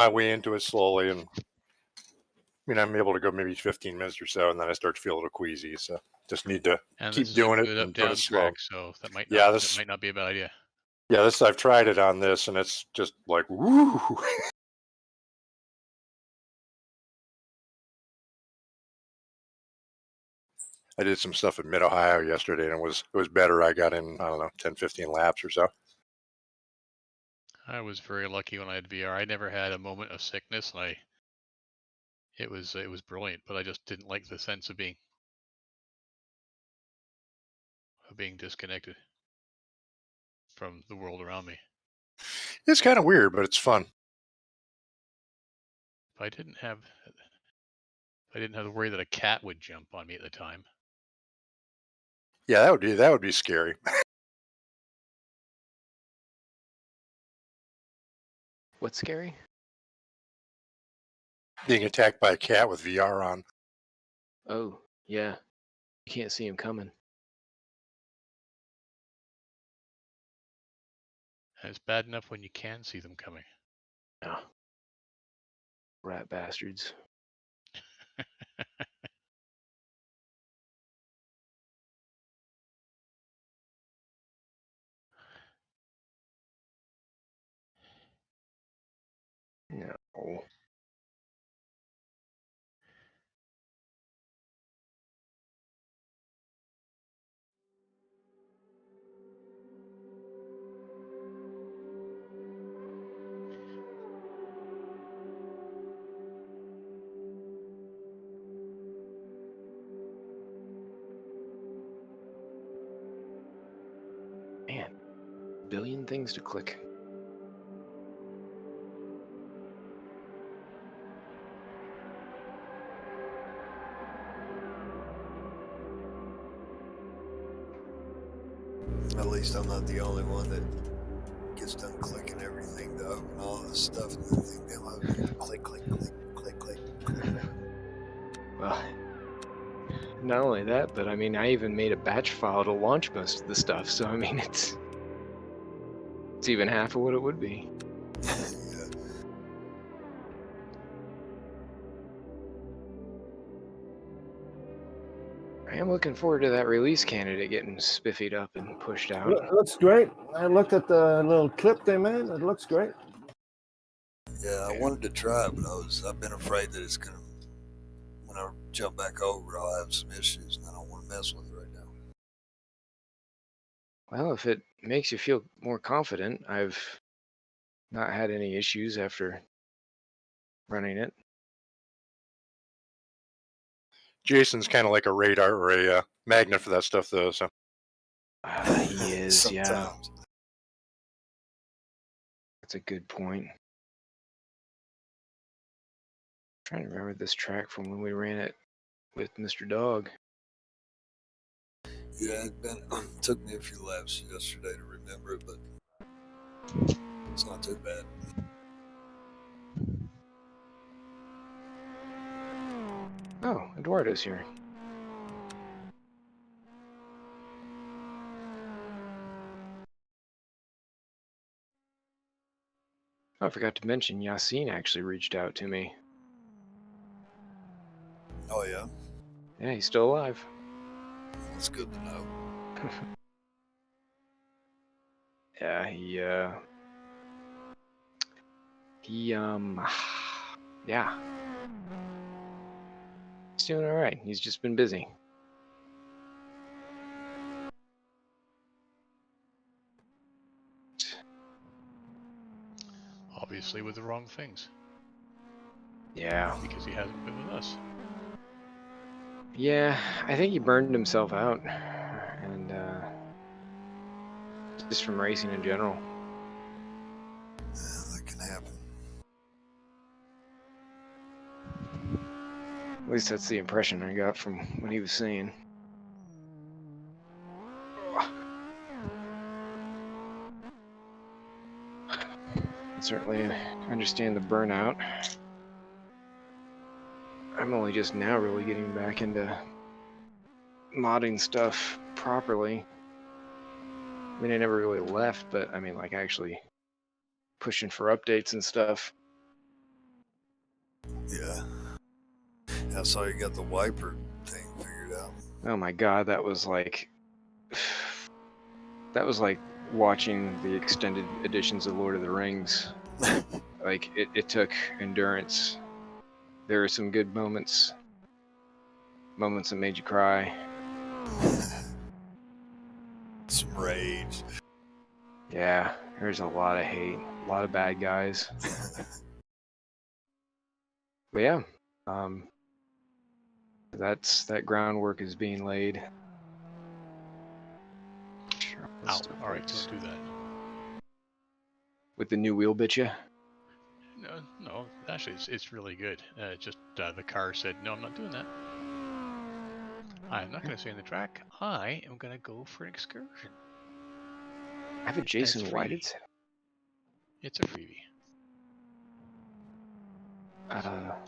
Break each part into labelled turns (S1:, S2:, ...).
S1: my way into it slowly, and I'm able to go maybe 15 minutes or so, and then I start to feel a little queasy. So just need to
S2: And this
S1: keep
S2: is a
S1: doing it
S2: good
S1: and put
S2: up-down
S1: it slow.
S2: track, so that might not
S1: Yeah,
S2: that
S1: this
S2: might not be a bad idea.
S1: yeah, this I've tried it on this, and it's just like woo. I did some stuff in Mid Ohio yesterday, and it was better. I got in, I don't know, 10, 15 laps or so.
S2: I was very lucky when I had VR. I never had a moment of sickness, and it was brilliant. But I just didn't like the sense of being disconnected from the world around me.
S1: It's kind of weird, but it's fun.
S2: If I didn't have the worry that a cat would jump on me at the time.
S1: Yeah, that would be scary.
S3: What's scary?
S1: Being attacked by a cat with VR on.
S3: Oh, yeah. You can't see him coming.
S2: And it's bad enough when you can see them coming.
S3: No. Rat bastards. No. Man, billion things to click.
S4: At least I'm not the only one that gets done clicking everything to open all this stuff and the thing download. Click, click, click, click, click, click.
S3: Well, not only that, but I mean, I even made a batch file to launch most of the stuff, so I mean, it's even half of what it would be.
S4: Yeah.
S3: I am looking forward to that release candidate getting spiffied up and pushed out.
S5: It looks great. I looked at the little clip they made. It looks great.
S4: Yeah, I wanted to try it, but I've been afraid that it's gonna, when I jump back over, I'll have some issues, and I don't want to mess with it right now.
S3: Well, if it makes you feel more confident, I've not had any issues after running it.
S1: Jason's kind of like a radar or a magnet for that stuff, though. So
S3: He is, yeah.
S4: Sometimes.
S3: That's a good point. Trying to remember this track from when we ran it with Mr. Dog.
S4: Yeah, took me a few laps yesterday to remember it, but it's not too bad.
S3: Oh, Eduardo's here. Oh, I forgot to mention, Yassine actually reached out to me.
S4: Oh yeah,
S3: Yeah, he's still alive.
S4: that's good to know.
S3: Yeah, yeah. He's doing all right. He's just been busy.
S2: Obviously with the wrong things.
S3: Yeah.
S2: Because he hasn't been with us.
S3: Yeah, I think he burned himself out. And, just from racing in general.
S4: Yeah, that can happen.
S3: At least that's the impression I got from what he was saying. I certainly understand the burnout. I'm only just now really getting back into modding stuff properly. I mean, I never really left, but I mean, like actually pushing for updates and stuff.
S4: Yeah. I saw you got the wiper thing figured out.
S3: Oh my god, that was like watching the extended editions of Lord of the Rings. Like it took endurance. There were some good moments that made you cry.
S4: Some rage.
S3: Yeah, there's a lot of hate, a lot of bad guys. But yeah, that groundwork is being laid. Sure,
S2: Ow!
S3: stuff
S2: All right,
S3: works.
S2: don't do that.
S3: With the new wheel bitcha.
S2: No. Actually, it's really good. Just the car said, no, I'm not doing that. I'm not going to stay on the track. I am going to go for an excursion.
S3: I have a Jason
S2: freebie.
S3: Whited.
S2: It's a freebie.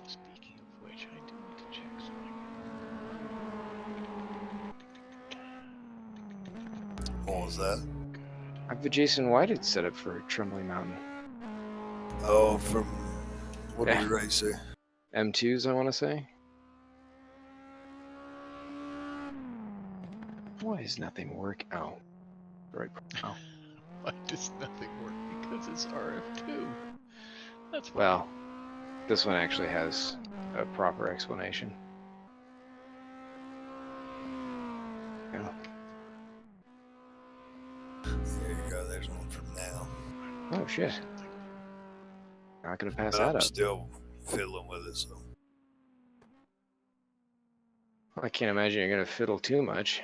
S2: Speaking of which, I do need to check something.
S4: What was that?
S3: I have a Jason Whited set up for Trembling Mountain.
S4: Oh, from what did
S3: Yeah.
S4: you race there?
S3: M2s, I want to say. Why is nothing work? Oh, right. Oh,
S2: Why does nothing work? Because it's RF2. That's fine.
S3: well, this one actually has a proper explanation. Yeah.
S4: There you go. There's one from now.
S3: Oh shit! Not gonna pass
S4: But
S3: that
S4: I'm
S3: up.
S4: still fiddling with it, so.
S3: I can't imagine you're gonna fiddle too much.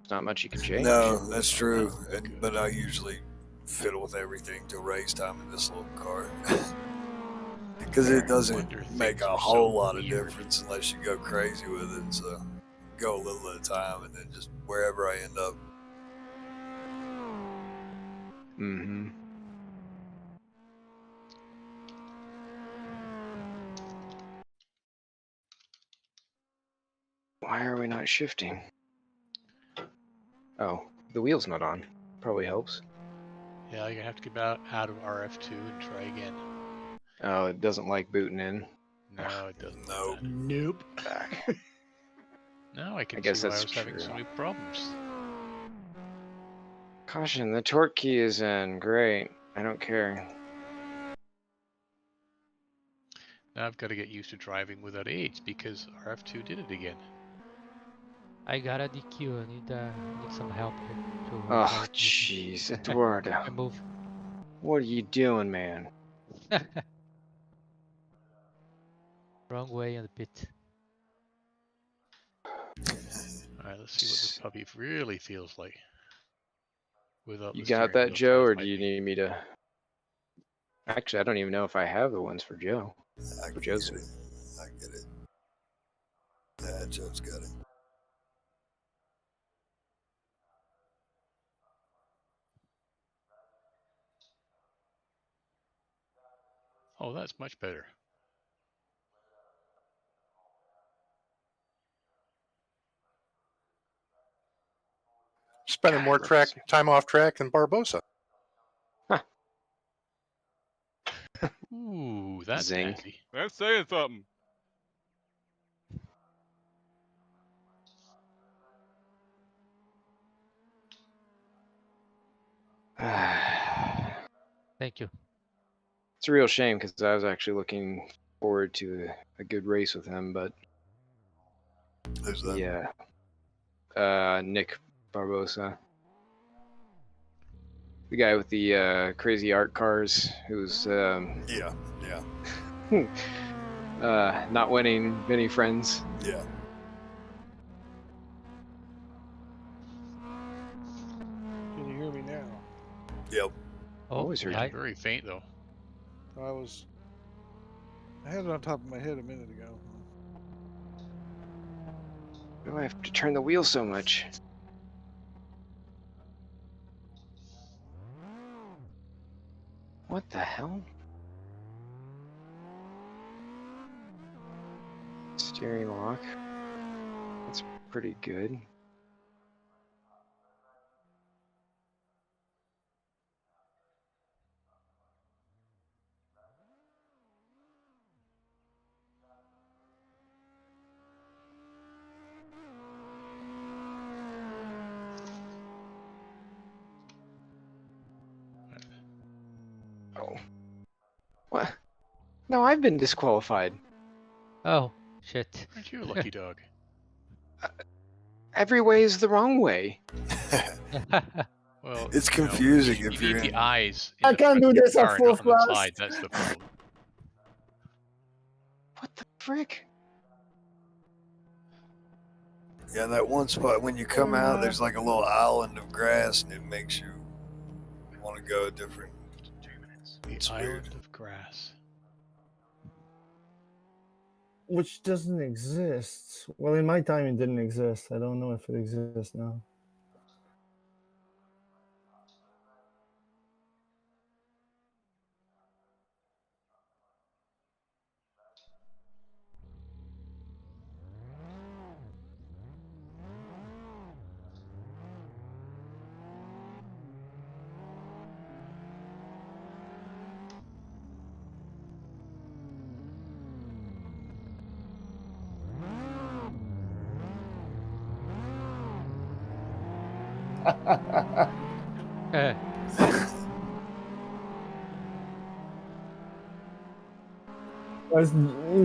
S3: There's not much you can change.
S4: No, that's true.
S2: Oh, good.
S4: But I usually fiddle with everything till race time in this little car. Because it doesn't
S2: Wonder
S4: make
S2: things
S4: a
S2: are
S4: whole
S2: so
S4: lot of
S2: weird.
S4: difference unless you go crazy with it. So go a little at a time and then just wherever I end up.
S3: Mm-hmm. Why are we not shifting? Oh, the wheel's not on. Probably helps.
S2: Yeah, you're gonna have to get out of RF2 and try again.
S3: Oh, it doesn't like booting in.
S2: No, it doesn't.
S4: Nope.
S2: Nope.
S3: Back.
S2: Now I can
S3: guess
S2: see why I
S3: that's
S2: was having
S3: true.
S2: so many problems.
S3: Caution, the torque key is in. Great. I don't care.
S2: Now I've got to get used to driving without aids because RF2 did it again.
S6: I got a DQ. I need some help here to
S3: Oh,
S6: help me
S3: jeez, Eduardo.
S6: remove.
S3: What are you doing, man?
S6: Wrong way in the pit.
S2: Alright, let's see what this puppy really feels like. Without
S3: You
S2: the
S3: got
S2: steering
S3: that,
S2: wheel
S3: Joe, or
S2: tied
S3: do you
S2: tightly.
S3: need me to? Actually, I don't even know if I have the ones for Joe.
S4: I
S3: For
S4: get
S3: Joe's.
S4: it. I get it. Yeah, Joe's got it.
S2: Oh, that's much better.
S1: Spending
S3: God,
S1: more
S3: I love this.
S1: time off track than Barbosa.
S2: Ooh, that's
S3: Zing.
S2: nasty.
S7: That's saying something.
S6: Thank you.
S3: It's a real shame because I was actually looking forward to a good race with him, but
S4: Who's that?
S3: yeah. Nick Barbosa. The guy with the crazy art cars who's
S4: Yeah.
S3: not winning many friends.
S4: Yeah.
S8: Can you hear me now?
S4: Yep.
S6: Oh,
S3: Always heard
S6: I,
S2: Very faint though.
S8: I had it on top of my head a minute ago.
S3: Why do I have to turn the wheel so much? What the hell? Steering lock. That's pretty good. What? No, I've been disqualified.
S6: Oh, shit.
S2: Aren't you a lucky dog?
S3: Every way is the wrong way.
S2: Well,
S4: It's
S2: you know,
S4: confusing
S2: you
S4: if
S2: need
S4: you're
S2: the
S4: in.
S2: eyes.
S5: I
S2: In the
S5: can't
S2: front
S5: do
S2: of the
S5: this at
S2: car,
S5: full
S2: not on the
S5: thrust.
S2: side. That's the problem.
S3: What the frick?
S4: Yeah, that one spot when you come out, there's like a little island of grass, and it makes you want to go a different.
S2: The
S4: It's
S2: island
S4: weird.
S2: of grass.
S5: Which doesn't exist. Well, in my time, it didn't exist. I don't know if it exists now.
S6: Eh,
S5: As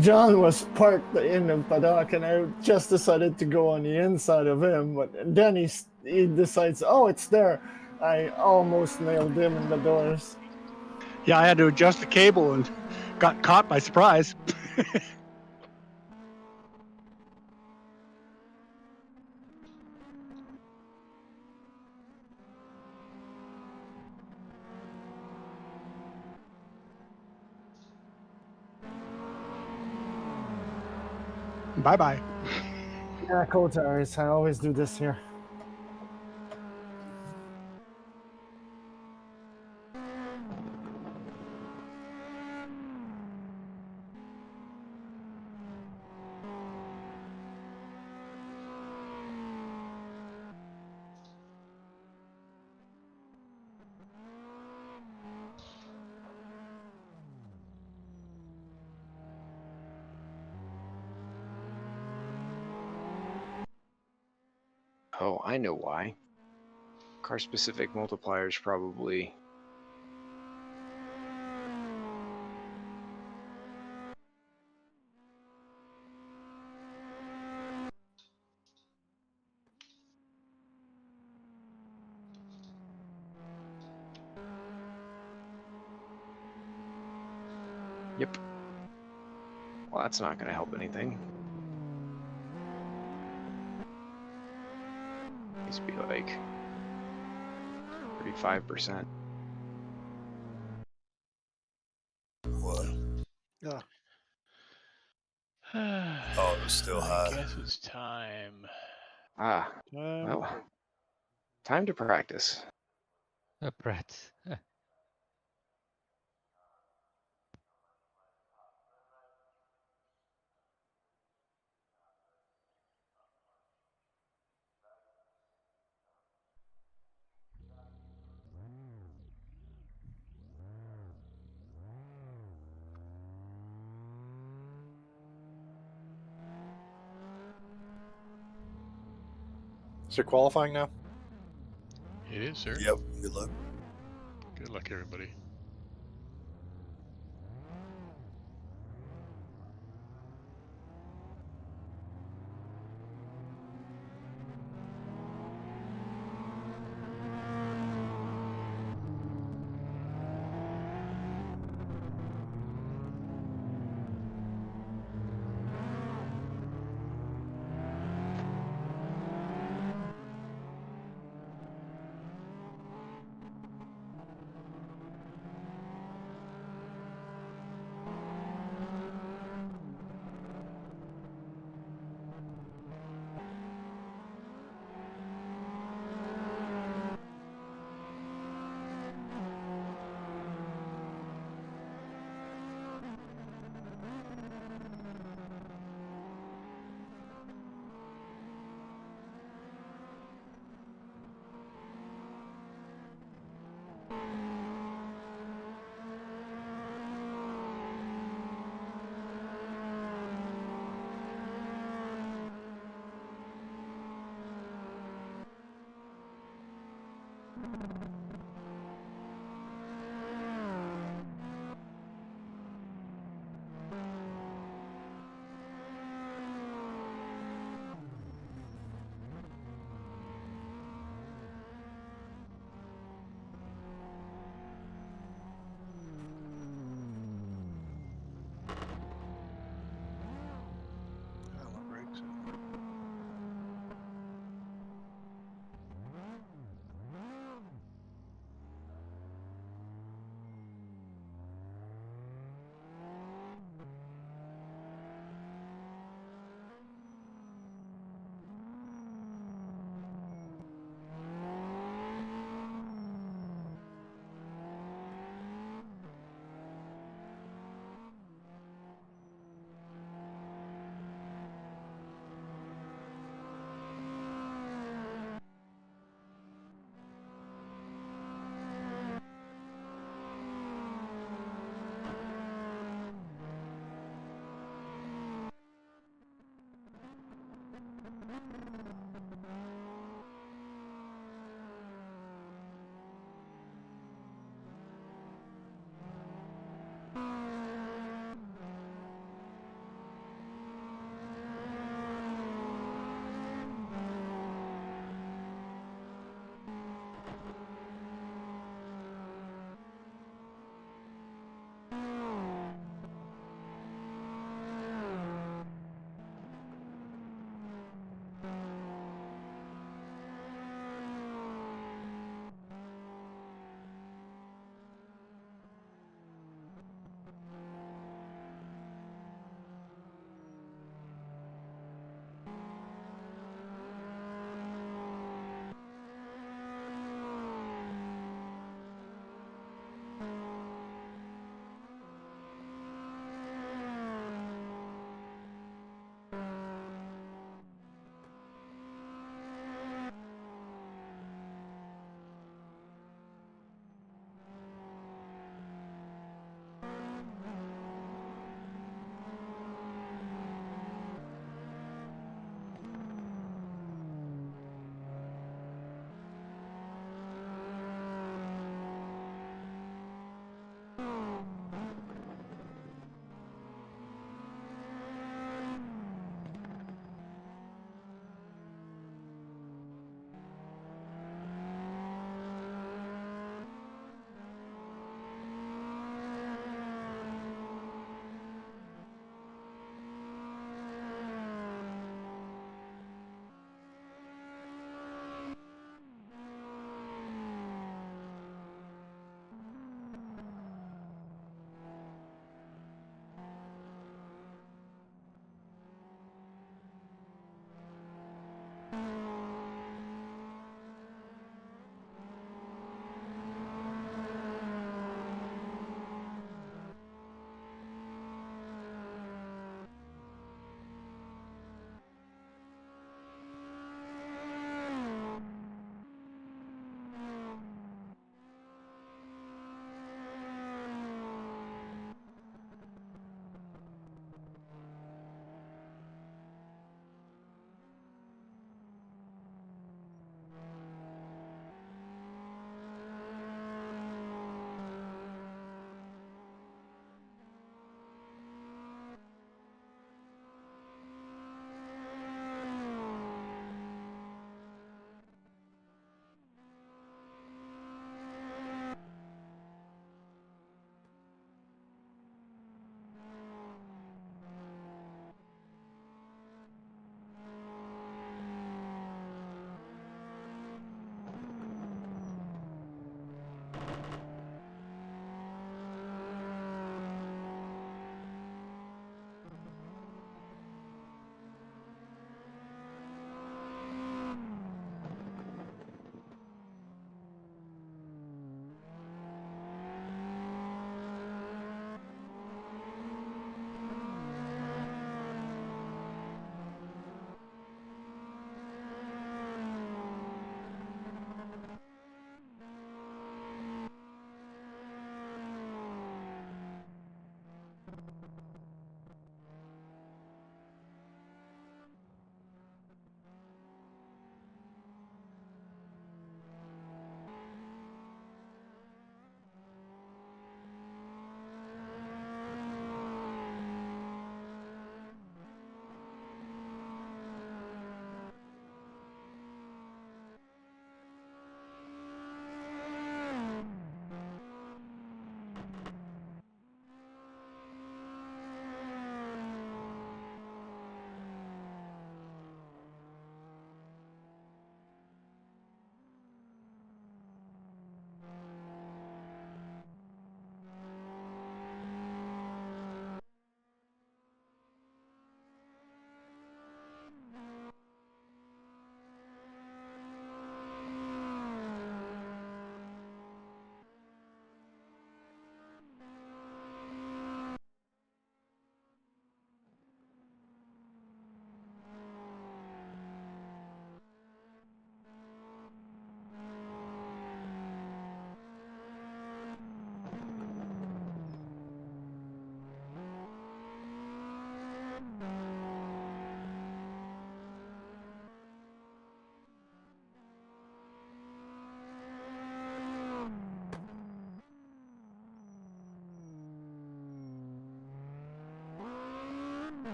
S5: John was parked in the paddock, and I just decided to go on the inside of him, but then he decides, oh, it's there. I almost nailed him in the doors.
S7: Yeah, I had to adjust the cable and got caught by surprise. Bye bye.
S5: Yeah, cold tires. I always do this here.
S3: Oh, I know why. Car-specific multipliers probably. Yep. Well, that's not going to help anything. Needs to be like 35%.
S4: What?
S8: Yeah.
S4: Oh, it was still
S2: I
S4: high.
S2: guess it's time.
S3: Ah,
S8: Um,
S3: well. Time to practice.
S6: a brat.
S1: Is it qualifying now?
S2: It is, sir.
S4: Yep. Good luck.
S2: Good luck, everybody.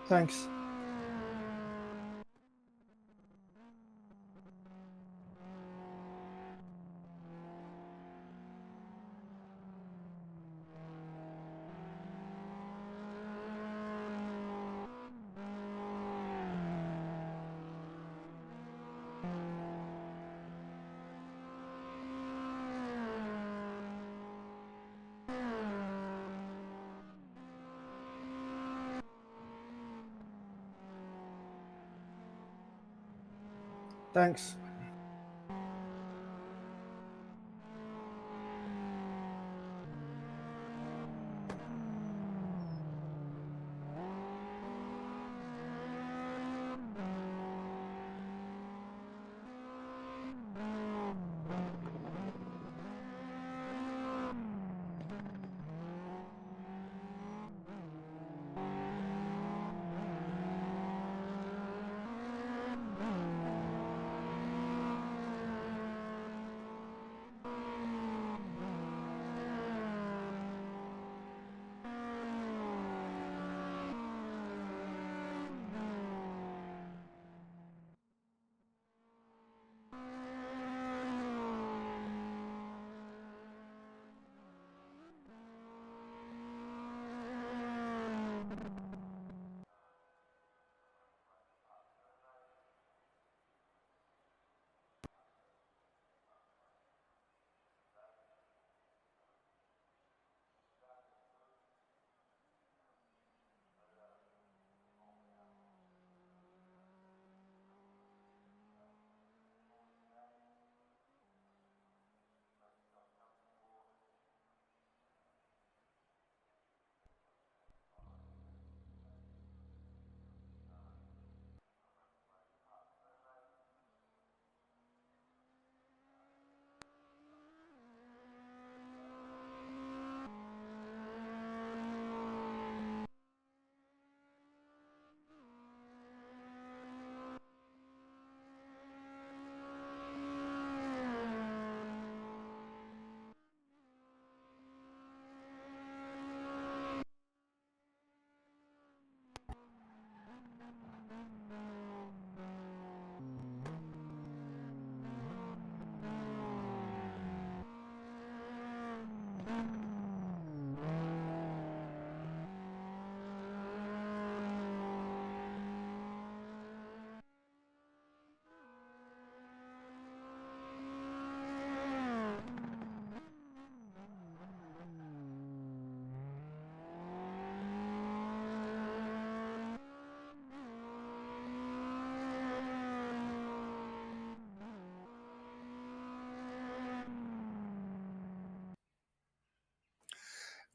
S5: Thanks. Thanks.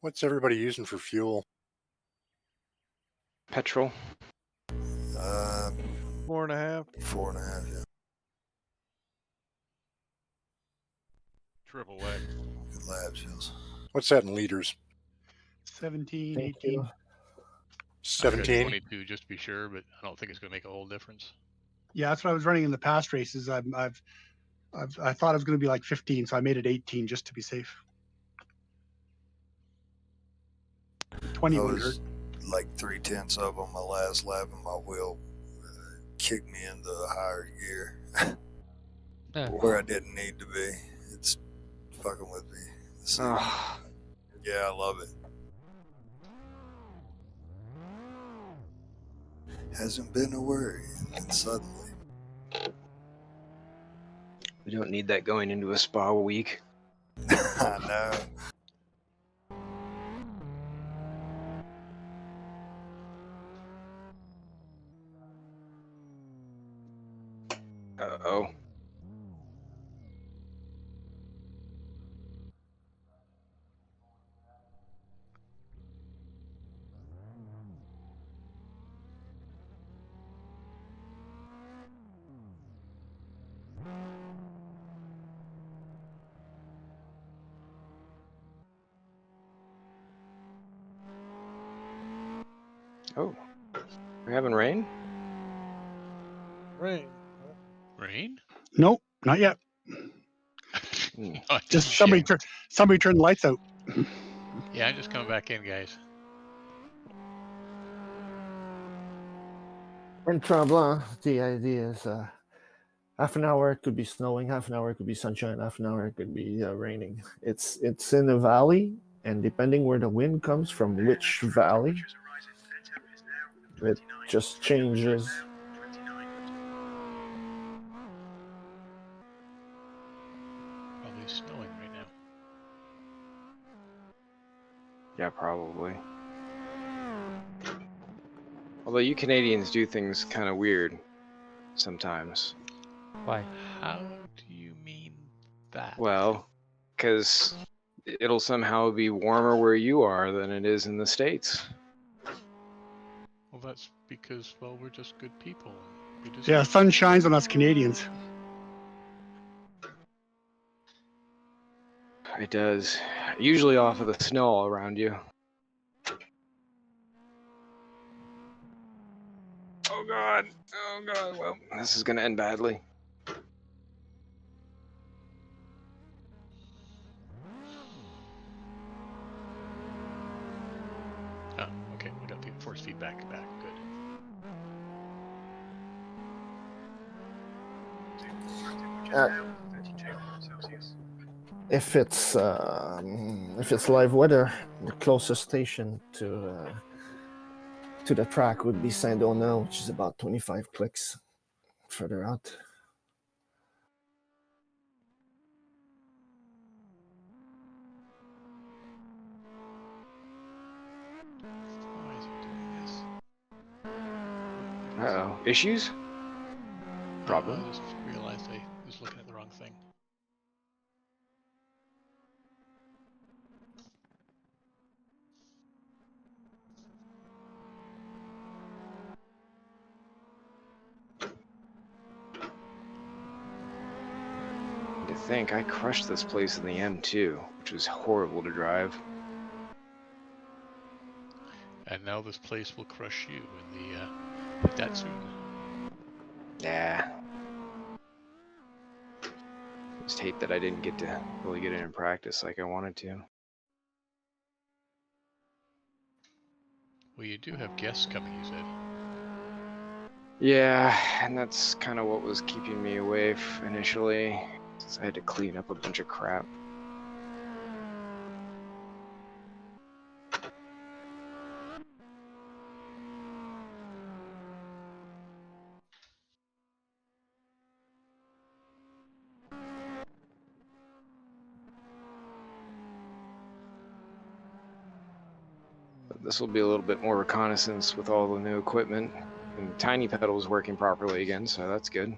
S1: What's everybody using for fuel?
S3: Petrol.
S8: 4.5.
S4: 4.5. Yeah.
S2: Triple X.
S4: Good lab Hills.
S1: What's that in liters?
S7: 17,
S5: Thank
S7: 18.
S5: you.
S2: I've got
S1: 17.
S2: 22 just to be sure, but I don't think it's going to make a whole difference.
S7: Yeah, that's what I was running in the past races. I thought it was going to be like 15, so I made it 18 just to be safe. 20
S4: I
S7: wouldn't
S4: was
S7: hurt.
S4: like 3/10 up on my last lap, and my wheel kicked me into a higher gear where I didn't need to be. It's fucking with me. So, yeah, I love it. Hasn't been a worry, and then suddenly.
S3: We don't need that going into a spa week.
S4: I know.
S3: Uh-oh. Oh, we're having rain?
S8: Rain.
S2: Rain?
S7: Nope, not yet.
S3: Hmm.
S7: Just somebody turn the lights out.
S2: Yeah, I'm just coming back in, guys.
S5: In Tremblant, the idea is half an hour it could be snowing, half an hour it could be sunshine, half an hour it could be raining. It's in a valley, and depending where the wind comes from, which valley, it just changes.
S2: Probably snowing right now.
S3: Yeah, probably. Although you Canadians do things kind of weird sometimes.
S6: Why?
S2: How do you mean that?
S3: Well, because it'll somehow be warmer where you are than it is in the States.
S2: Well, that's because, well, we're just good people. And we just
S7: Yeah, sun shines on us Canadians.
S3: It does. Usually off of the snow all around you. Oh god. Oh god. Well, this is gonna end badly.
S2: Oh, okay. We got the force feedback back. Good.
S5: If it's live weather, the closest station to the track would be Saint-Donat, which is about 25 clicks further out.
S2: Why is it doing this?
S3: Uh-oh. Issues? Problem?
S2: I just realized I was looking at the wrong thing.
S3: To think, I crushed this place in the M2, which was horrible to drive.
S2: And now this place will crush you in the Datsun.
S3: Yeah. Just hate that I didn't get to really get it in practice like I wanted to.
S2: Well, you do have guests coming, you said.
S3: Yeah, and that's kind of what was keeping me away initially, since I had to clean up a bunch of crap. But this will be a little bit more reconnaissance with all the new equipment, and Tiny Pedal's working properly again, so that's good.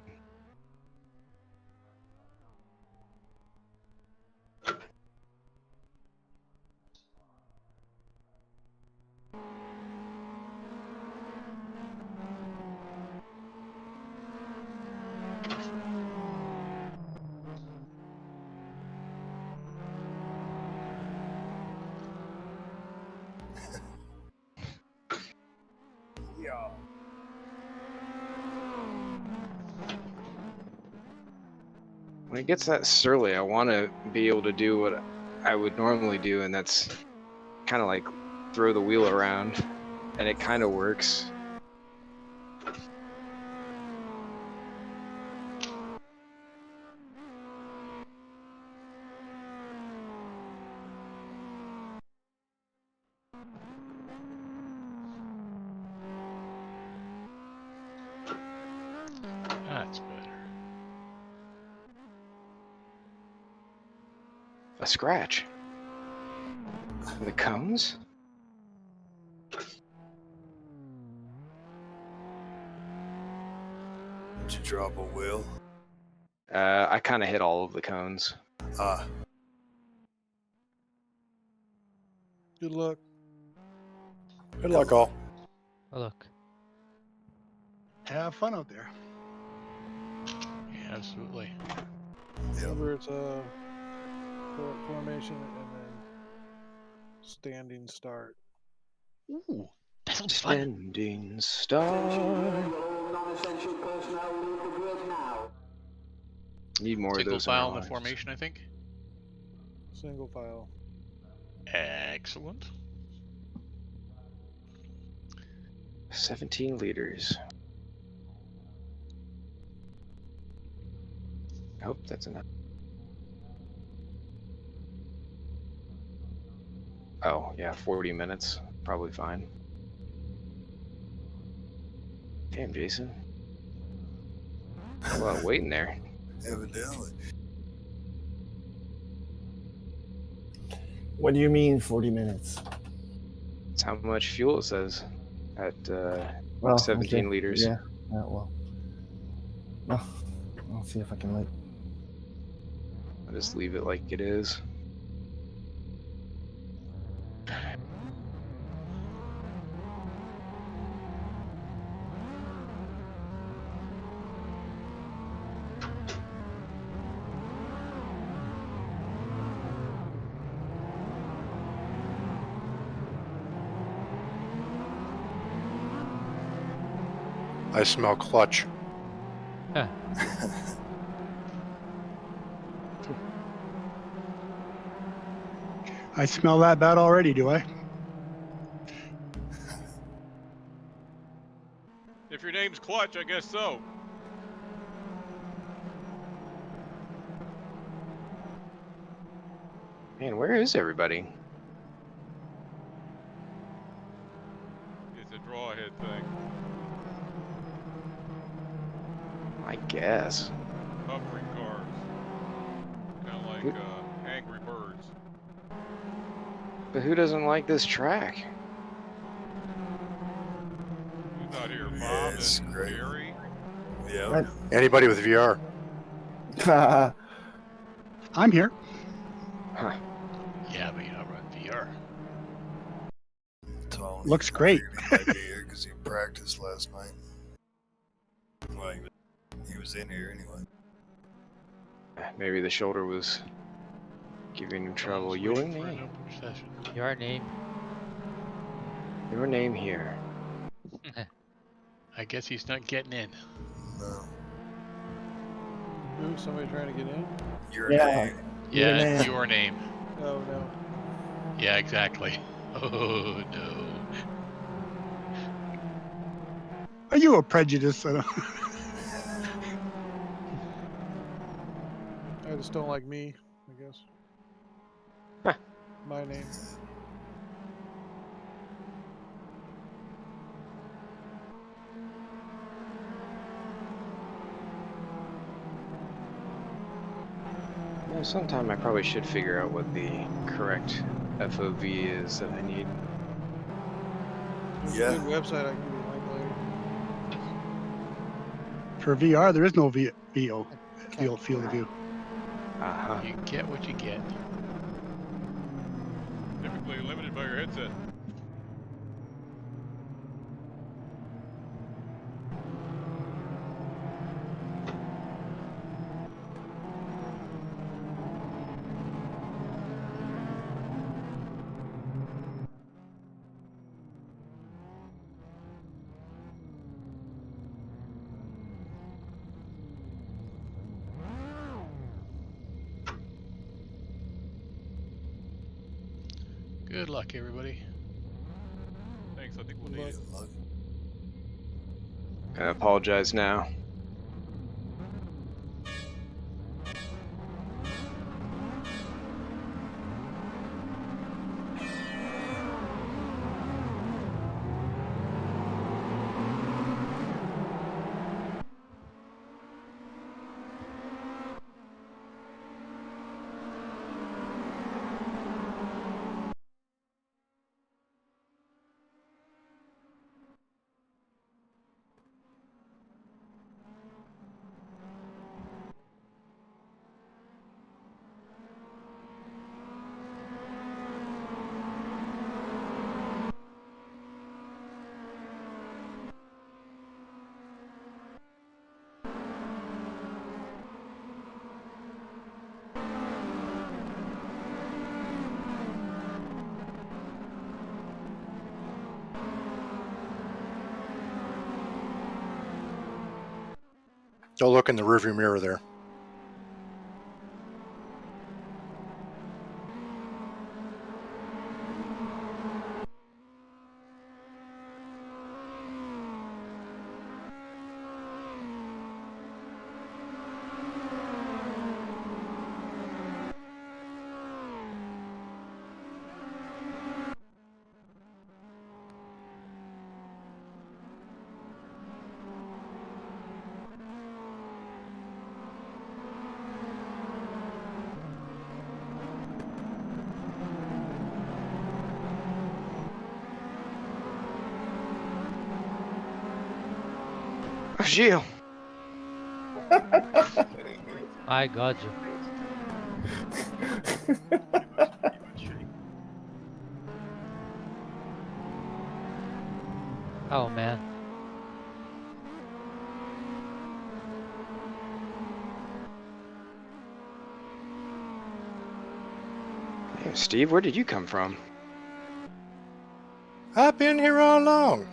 S4: Yeah.
S3: When it gets that surly, I want to be able to do what I would normally do, and that's kind of like throw the wheel around, and it kind of works.
S2: That's better.
S3: A scratch. The cones?
S4: Did you drop a wheel?
S3: I kind of hit all of the cones.
S4: Ah,
S8: Good luck.
S1: Good luck, all.
S6: Oh, look.
S7: Have fun out there.
S2: Yeah, absolutely.
S8: Remember, it's a formation and then standing start.
S2: Ooh, that sounds fun.
S3: Standing star. Need more of
S2: Single
S3: those in our
S2: file in the
S3: lives.
S2: formation, I think.
S8: Single file.
S2: Excellent.
S3: 17 liters. I hope that's enough. Oh, yeah, 40 minutes. Probably fine. Damn, Jason. A lot of waiting there.
S4: Evidently.
S5: What do you mean 40 minutes?
S3: That's how much fuel it says at
S5: Well,
S3: 17
S5: okay.
S3: liters.
S5: Yeah, well. No, I'll see if I can, like.
S3: I'll just leave it like it is.
S1: I smell clutch.
S6: Huh.
S7: I smell that bad already, do I?
S9: If your name's Clutch, I guess so.
S3: Man, where is everybody?
S9: It's a draw ahead thing.
S3: I guess.
S9: Hovering cars. Kind of like Angry Birds.
S3: But who doesn't like this track?
S9: Who's not here? Bob
S4: Yeah, it's
S9: and
S4: great.
S9: Gary?
S4: Yeah.
S1: Anybody with VR?
S7: I'm here.
S3: Huh.
S2: Yeah, but you're not running VR.
S4: Tony,
S7: Looks great.
S4: I figured he might be here because he practiced last night. Well, he was in here anyway.
S3: Maybe the shoulder was giving him trouble.
S2: Someone's
S3: Your
S2: waiting for an
S3: name.
S2: open session.
S6: Your name.
S3: Your name here.
S2: I guess he's not getting in.
S4: No.
S8: Ooh, somebody trying to get in?
S4: Your
S5: Yeah.
S4: name.
S2: Yeah,
S5: name.
S2: your name.
S8: Oh no.
S2: Yeah, exactly. Oh no.
S7: Are you a prejudice?
S8: I just don't like me, I guess.
S3: Huh.
S8: My name.
S3: You know, sometime I probably should figure out what the correct FOV is that I need.
S8: There's
S4: Yeah.
S8: a good website I can give you a link later.
S7: For VR, there is no field of view.
S3: Uh-huh.
S2: You get what you get.
S9: Typically limited by your headset.
S2: Good luck, everybody.
S9: Thanks, I think we'll need it.
S4: Look.
S3: Gonna apologize now.
S1: Don't look in the rearview mirror there.
S3: Gilles.
S6: I got you. Oh man.
S3: Hey, Steve, where did you come from?
S1: I've been here all along.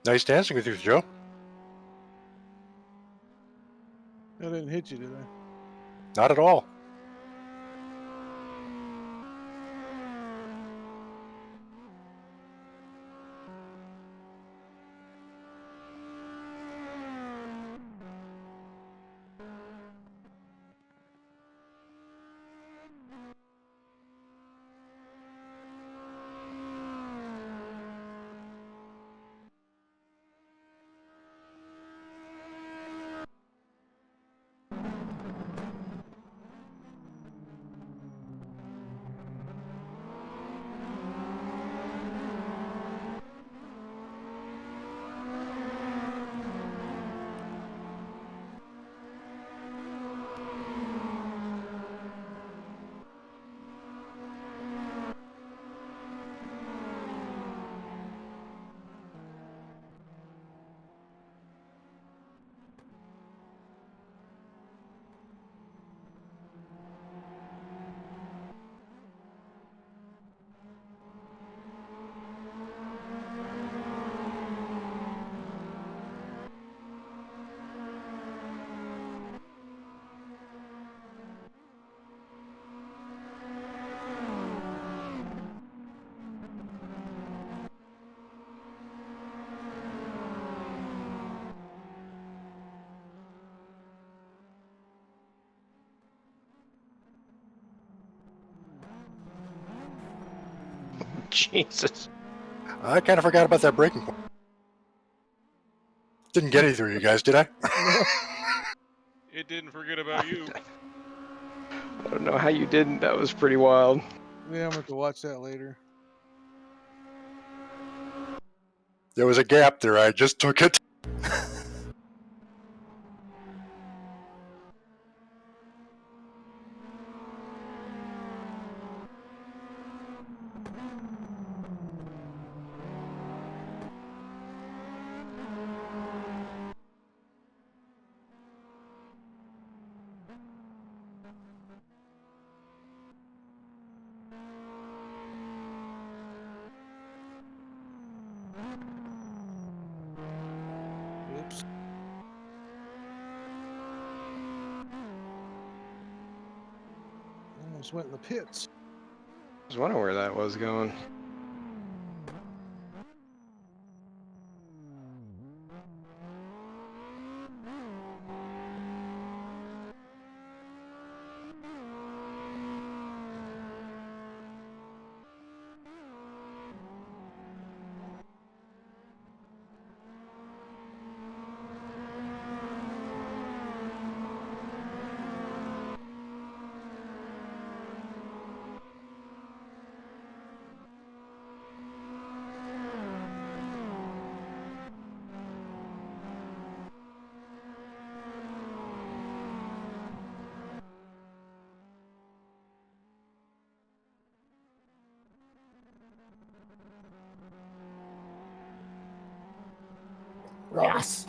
S1: Nice dancing with you, Joe.
S8: I didn't hit you, did I?
S1: Not at all.
S3: Jesus.
S1: I kind of forgot about that breaking point. Didn't get either of you guys, did I?
S9: It didn't forget about you.
S3: I don't know how you didn't. That was pretty wild.
S8: Yeah, I'm gonna have to watch that later.
S1: There was a gap there. I just took it.
S8: Oops. Almost went in the pits.
S3: I was wondering where that was going.
S5: Ross.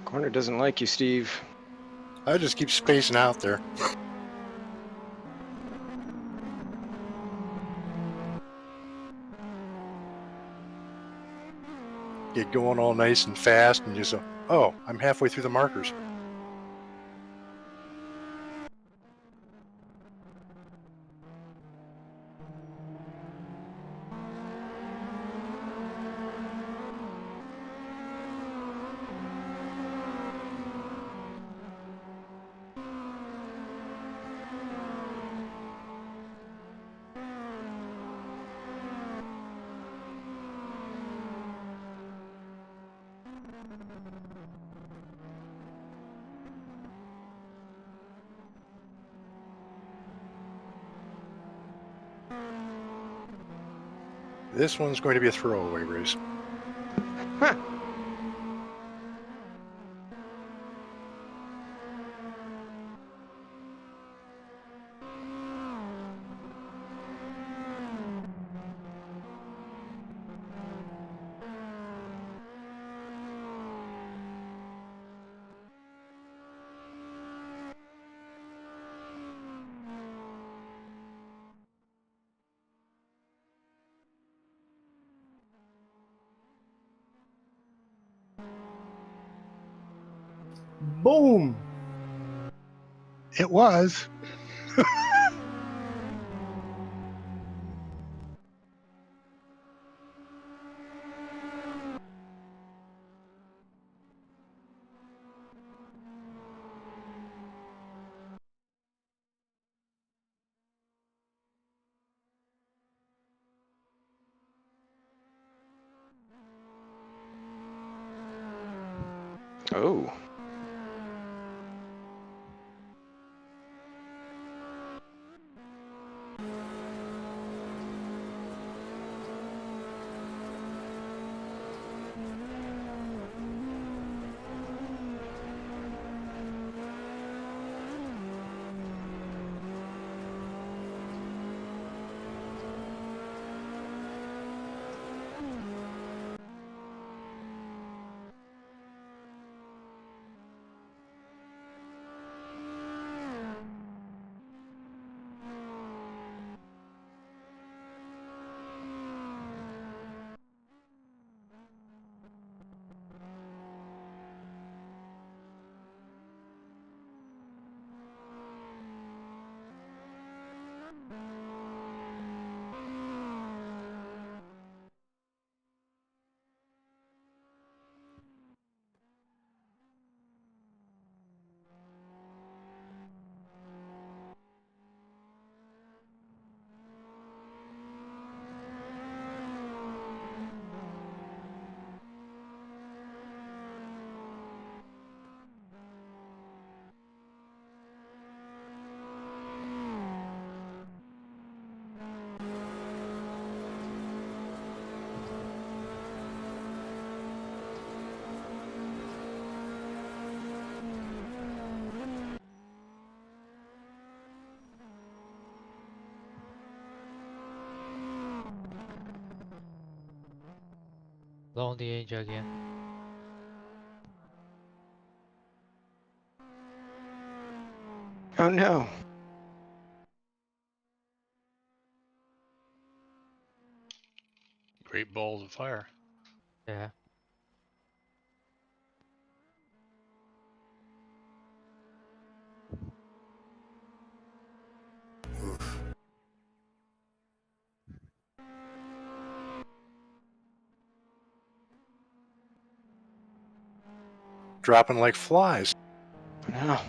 S3: Corner doesn't like you, Steve.
S1: I just keep spacing out there. Get going all nice and fast, and just oh, I'm halfway through the markers. This one's going to be a throwaway race.
S5: Boom!
S7: It was.
S3: Oh.
S6: Blown the angel again.
S3: Oh no.
S2: Great balls of fire.
S6: Yeah.
S1: Dropping like flies.
S3: No.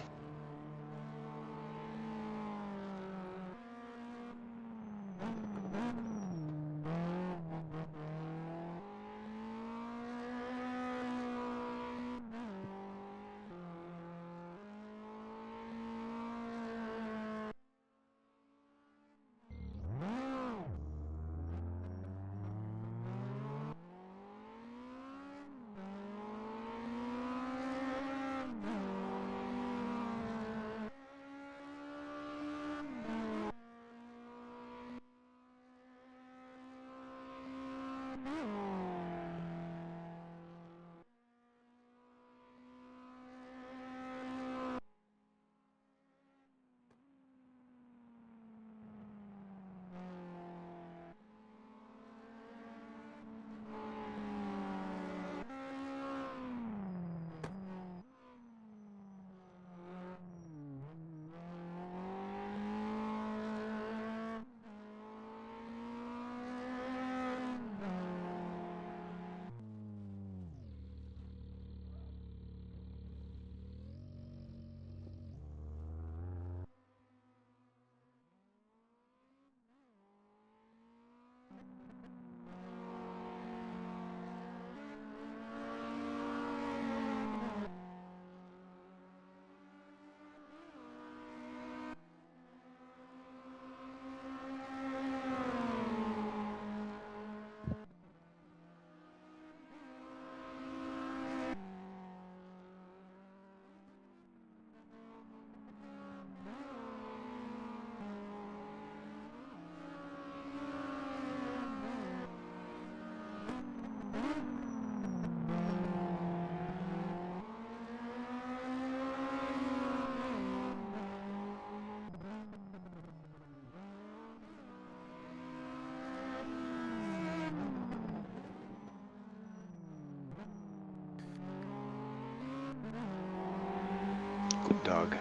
S3: Dog.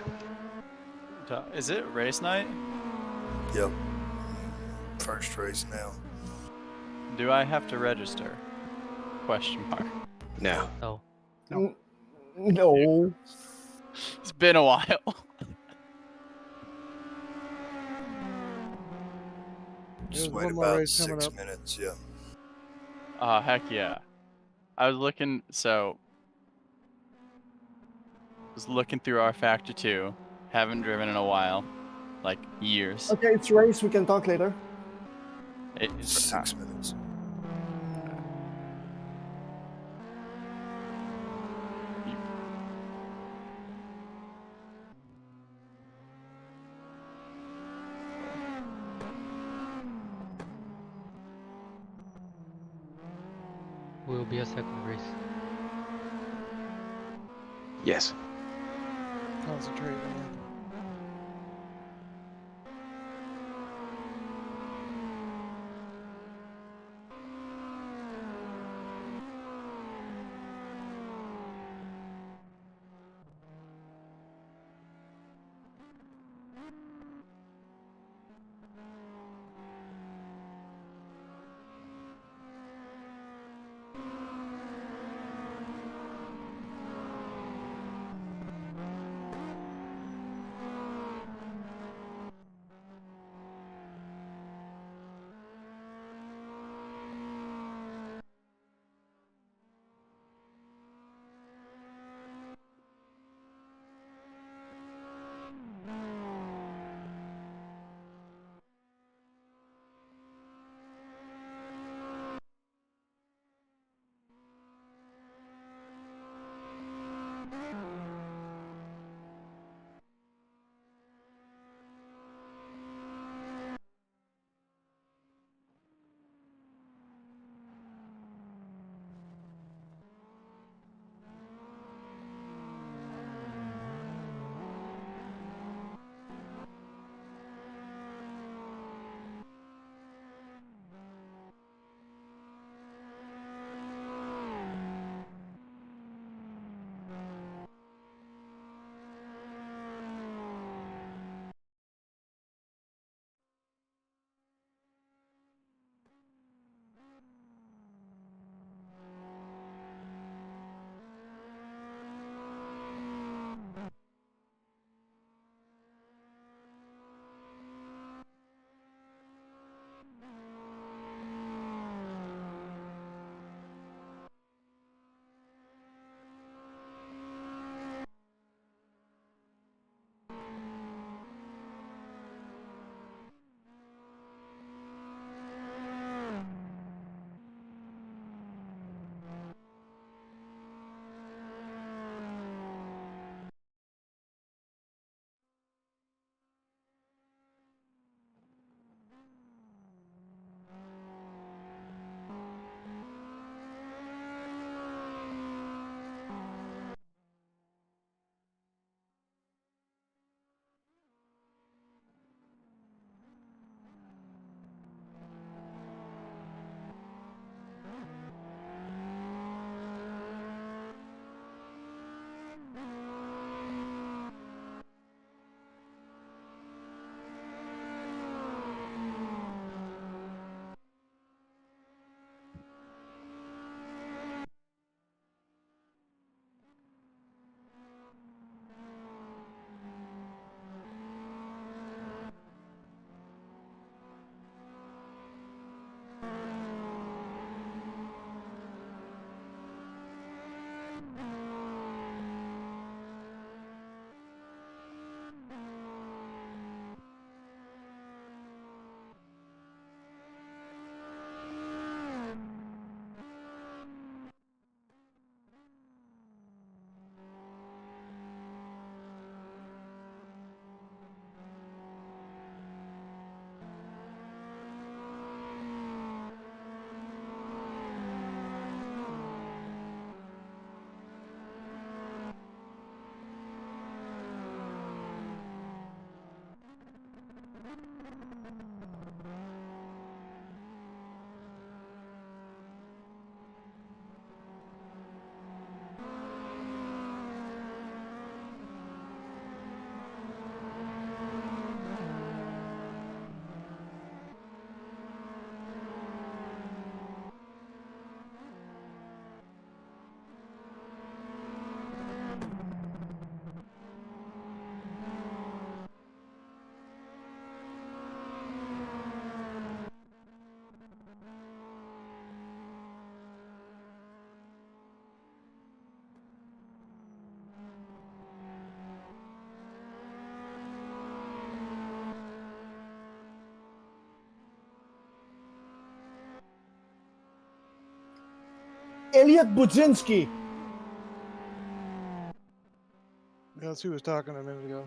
S10: Is it race night?
S4: Yep. First race now.
S10: Do I have to register? Question mark.
S3: No.
S6: No.
S5: No.
S10: It's been a while.
S4: Just
S8: There's
S4: wait
S8: one more
S4: about
S8: race coming
S4: 6
S8: up.
S4: minutes. Yeah.
S10: Oh, heck yeah. I was looking through our Factor 2. Haven't driven in a while. Like years.
S5: Okay, it's race. We can talk later.
S10: It is
S4: 6 minutes.
S6: Will be a second race.
S3: Yes.
S8: Concentrate, man.
S5: Elliot Budzinski.
S8: That's who was talking a minute ago.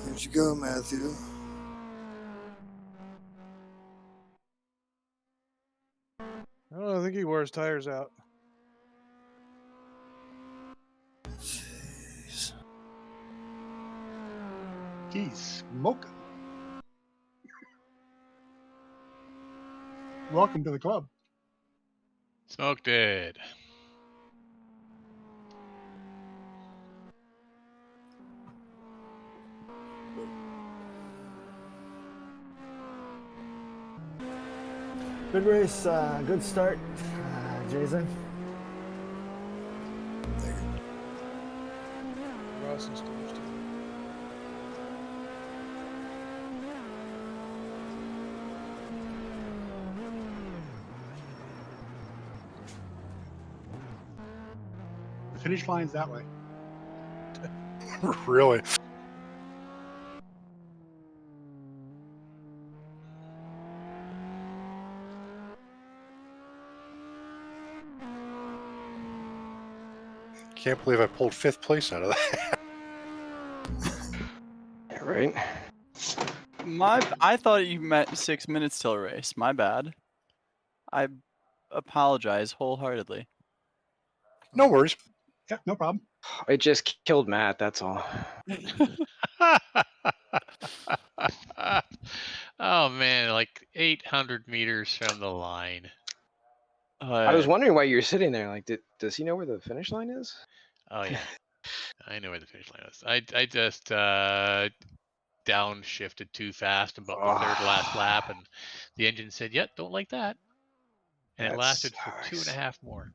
S4: Here you go, Matthew.
S8: I think he wore his tires out.
S4: Jeez.
S7: He's smoking. Welcome to the club.
S2: Smoked it.
S5: Good race, good start, Jason.
S8: Ross and Stooge, too.
S7: The finish line's that way.
S1: Really? Can't believe I pulled 5th place out of that.
S3: Yeah, right.
S10: I thought you meant 6 minutes till race. My bad. I apologize wholeheartedly.
S1: No worries.
S7: Yeah, no problem.
S3: I just killed Matt. That's all.
S2: Oh man, like 800 meters from the line.
S3: I was wondering why you were sitting there. Like, does he know where the finish line is?
S2: Oh yeah, I know where the finish line is. I just downshifted too fast about the third last lap, and the engine said, "Yep, don't like that," and it lasted for 2.5 more.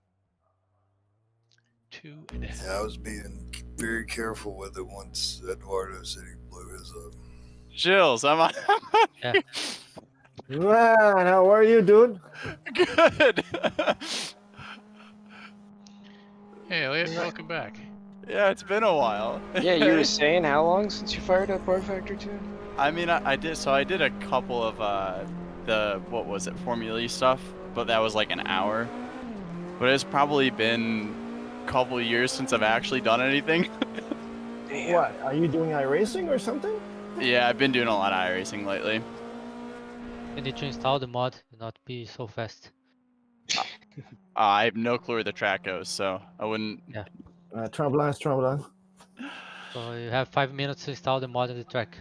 S2: 2.5.
S4: Yeah, I was being very careful with it once Eduardo said he blew his up.
S10: Jills, I'm on.
S6: Yeah.
S5: Man, how are you, dude?
S10: Good.
S2: Hey Elliot, welcome back.
S10: Yeah, it's been a while.
S3: Yeah, you were saying how long since you fired up Bar Factor 2?
S10: I mean, I did. So I did a couple of the what was it, Formula E stuff, but that was like an hour. But it's probably been a couple of years since I've actually done anything.
S5: What, are you doing iRacing or something?
S10: Yeah, I've been doing a lot of iRacing lately.
S6: You need to install the mod to not be so fast.
S10: I have no clue where the track goes, so I wouldn't.
S6: Yeah.
S5: Tremblant.
S6: So you have 5 minutes to install the mod on the track.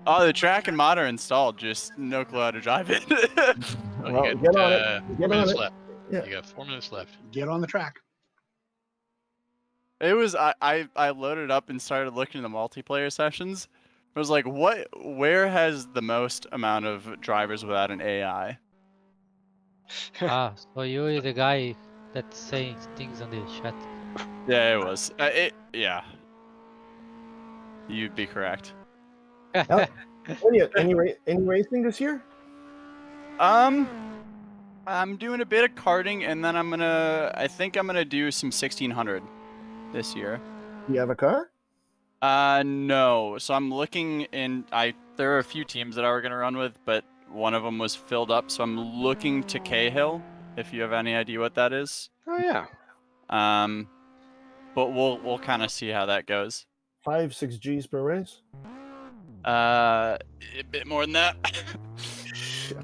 S10: Oh, the track and mod are installed, just no clue how to drive it.
S2: Oh,
S5: Well,
S2: you
S5: get
S2: got
S5: on it.
S2: 4
S5: Get on
S2: minutes
S5: it.
S2: left.
S5: Yeah.
S2: You got 4 minutes left.
S7: Get on the track.
S10: It was I loaded up and started looking at the multiplayer sessions. I was like, where has the most amount of drivers without an AI?
S6: So you're the guy that's saying things on the chat.
S10: Yeah, it was. Yeah. You'd be correct.
S5: Elliot, any racing this year?
S10: I'm doing a bit of karting, and then I think I'm gonna do some 1600 this year.
S5: You have a car?
S10: No. So I'm looking there are a few teams that I were gonna run with, but one of them was filled up, so I'm looking to Cahill, if you have any idea what that is.
S3: Oh yeah.
S10: But we'll kind of see how that goes.
S5: 5-6 Gs per race?
S10: A bit more than that.
S5: Shit.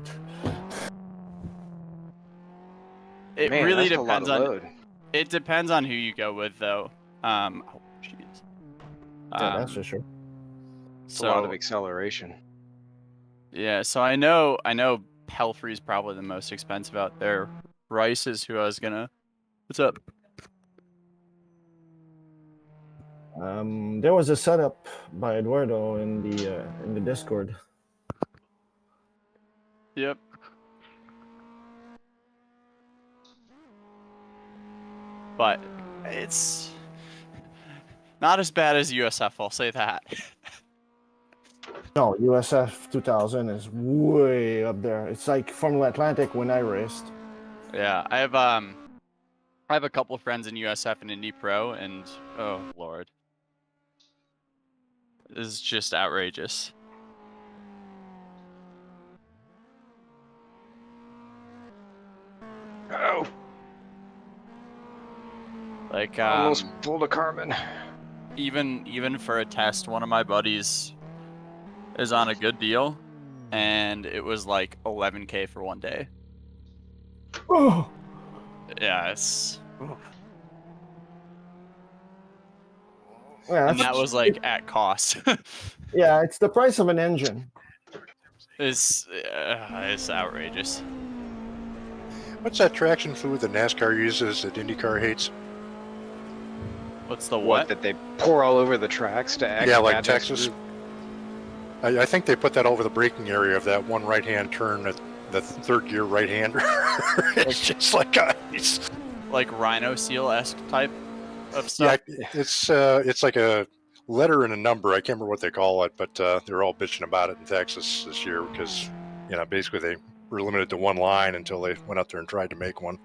S10: It
S3: Man,
S10: really
S3: that's a lot
S10: depends
S3: of
S10: on.
S3: load.
S10: It depends on who you go with, though. Oh, jeez.
S5: Yeah, that's for sure.
S3: It's a lot of acceleration.
S10: Yeah, so I know Pelfrey's probably the most expensive out there. Rice is who I was gonna. What's up?
S5: There was a setup by Eduardo in the Discord.
S10: Yep. But It's not as bad as USF, I'll say that.
S5: No, USF 2000 is way up there. It's like Formula Atlantic when I raced.
S10: Yeah, I have a couple of friends in USF and Indy Pro, and oh lord, this is just outrageous.
S3: Oh,
S10: Like
S3: almost pulled a carbon.
S10: even for a test, one of my buddies is on a good deal, and it was like 11K for one day.
S5: Oh,
S10: Yeah, it's.
S5: yeah,
S10: And that was like at cost.
S5: yeah, it's the price of an engine.
S10: It's outrageous.
S1: What's that traction fluid that NASCAR uses that IndyCar hates?
S10: What's the
S3: What
S10: what?
S3: that they pour all over the tracks to act.
S1: Yeah, like Texas. I think they put that over the braking area of that one right-hand turn at the third gear right-hander. It's just like ice.
S10: Like Rhino Seal-esque type of
S1: Yeah,
S10: stuff.
S1: it's like a letter and a number. I can't remember what they call it, but they're all bitching about it in Texas this year because, basically they were limited to one line until they went out there and tried to make one.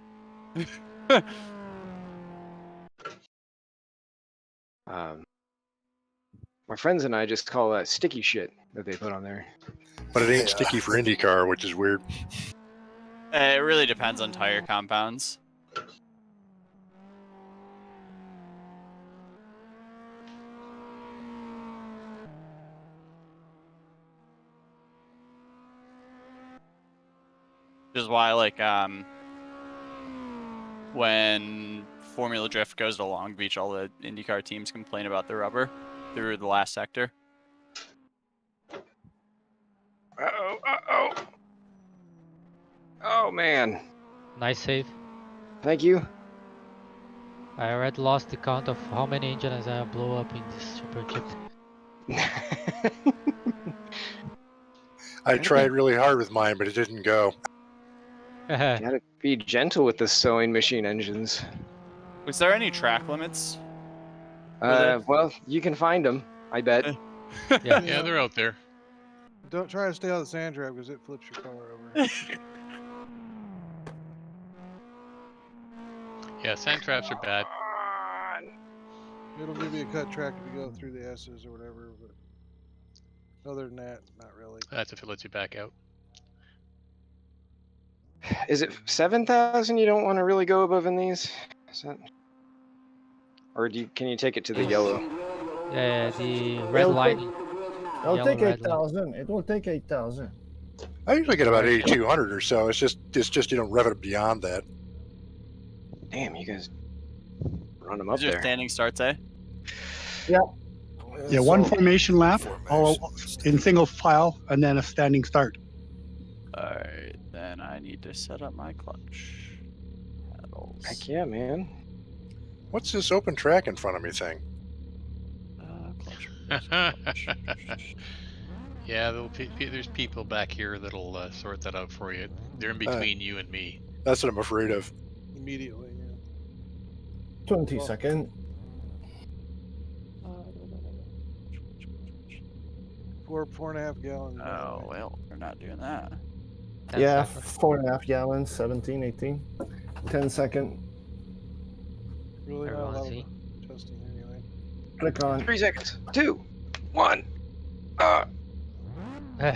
S3: My friends and I just call that sticky shit that they put on there.
S1: But it ain't sticky for IndyCar, which is weird.
S10: It really depends on tire compounds. Which is why, like, when Formula Drift goes to Long Beach, all the IndyCar teams complain about the rubber through the last sector.
S3: Uh-oh. Oh, man.
S6: Nice save.
S3: Thank you.
S6: I already lost the count of how many engines I blow up in this superjet.
S1: I tried really hard with mine, but it didn't go.
S3: Gotta be gentle with the sewing machine engines.
S10: Was there any track limits?
S3: Well, you can find them, I bet.
S6: Yeah.
S2: Yeah, they're out there.
S8: Don't try to stay on the sand trap because it flips your car over.
S2: Yeah, sand traps are bad.
S8: It'll give you a cut track if you go through the S's or whatever, but other than that, not really.
S2: That's if it lets you back out.
S3: Is it 7,000 you don't want to really go above in these? Is that... Or can you take it to the yellow?
S6: Yeah, the red line.
S5: It'll
S6: Yellow
S5: take
S6: red line.
S5: 8,000. It will take 8,000.
S1: I usually get about 8,200 or so. It's just you don't rev it beyond that.
S3: Damn, you guys run them up
S10: Is your
S3: there.
S10: standing starts, eh?
S7: Yeah, one
S4: So,
S7: formation lap, all
S4: formations.
S7: in single file, and then a standing start.
S10: Alright, then I need to set up my clutch pedals.
S3: Heck yeah, man.
S1: What's this open track in front of me thing?
S10: Clutch.
S2: Yeah, there's people back here that'll sort that out for you. They're in between you and me.
S1: That's what I'm afraid of.
S8: Immediately, yeah.
S5: 20 seconds.
S8: 4.5 gallons.
S10: Oh, well, we're not doing that.
S6: 10
S5: Yeah,
S6: seconds.
S5: 4.5 gallons, 17, 18. 10 seconds.
S8: Really not a
S6: Everyone
S8: lot
S6: see?
S8: of adjusting anyway.
S5: Click on.
S3: 3 seconds. 2, 1.
S6: Eh,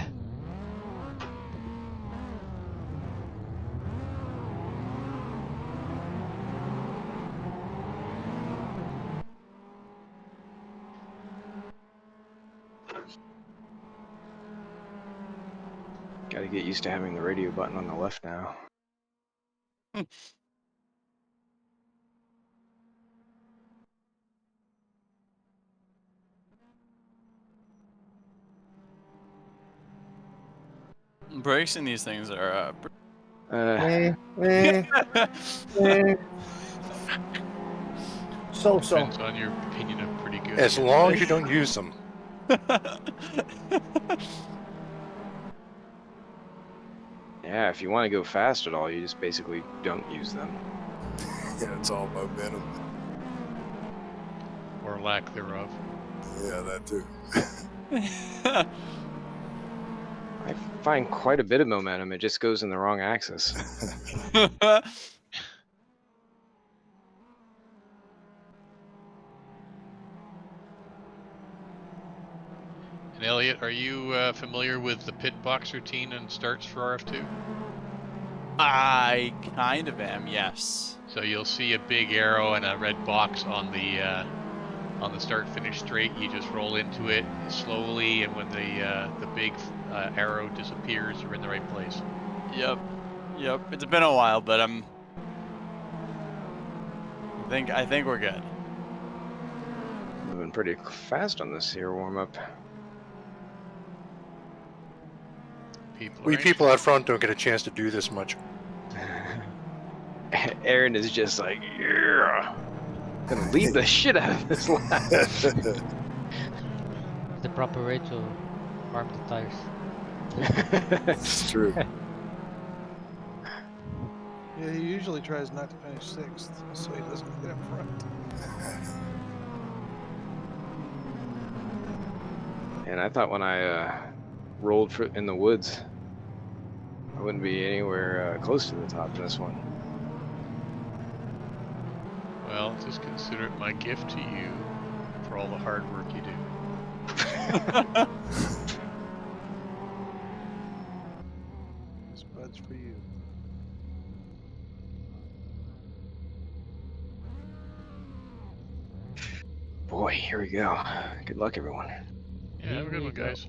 S3: Gotta get used to having the radio button on the left now.
S10: Brakes in these things are
S5: Eh, eh, eh. So.
S2: Depends on your opinion of pretty good.
S1: As long as you don't use them.
S3: Yeah, if you want to go fast at all, you just basically don't use them.
S4: Yeah, it's all momentum.
S2: or lack thereof.
S4: Yeah, that too.
S3: I find quite a bit of momentum. It just goes in the wrong axis.
S2: And Elliot, are you familiar with the pit box routine and starts for RF2?
S10: I kind of am, yes.
S2: So you'll see a big arrow and a red box on the start-finish straight. You just roll into it slowly, and when the big arrow disappears, you're in the right place.
S10: Yep. It's been a while, but I think we're good.
S3: Moving pretty fast on this here warm-up.
S1: We people out front don't get a chance to do this much.
S3: Aaron is just like, yeah, gonna lead the shit out of this lap.
S6: The proper way to warm the tires.
S4: It's true.
S8: Yeah, he usually tries not to finish 6th, so he doesn't get up front.
S3: And I thought when I rolled in the woods, I wouldn't be anywhere close to the top in this one.
S2: Well, just consider it my gift to you for all the hard work you do.
S8: This bud's for you.
S3: Boy, here we go. Good luck, everyone.
S2: Yeah, have a good one, guys.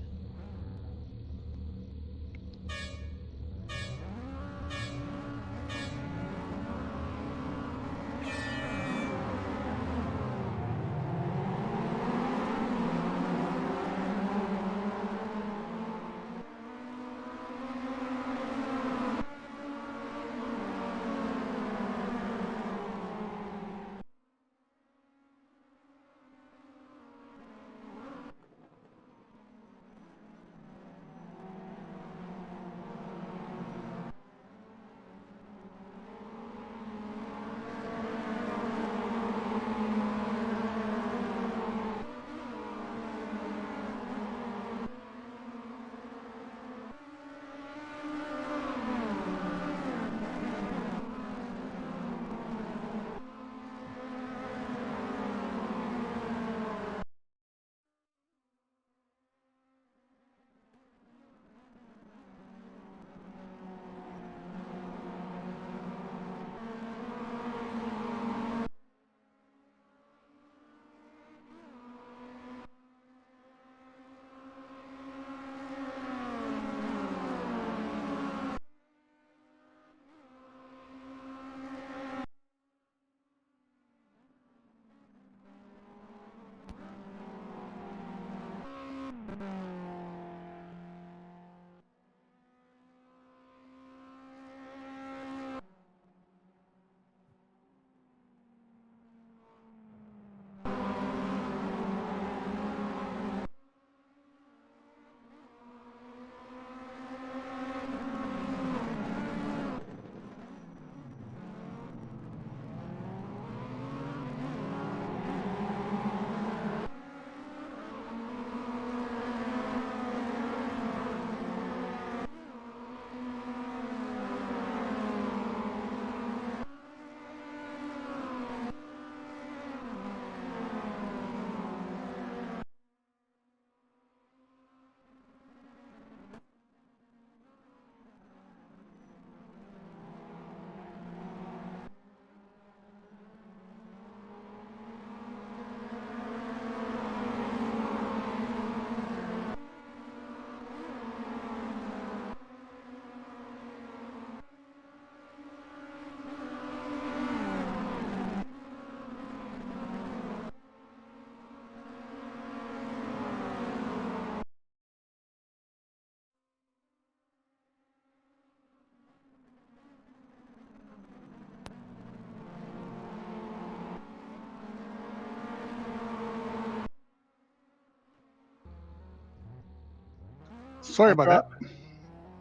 S7: Sorry about that.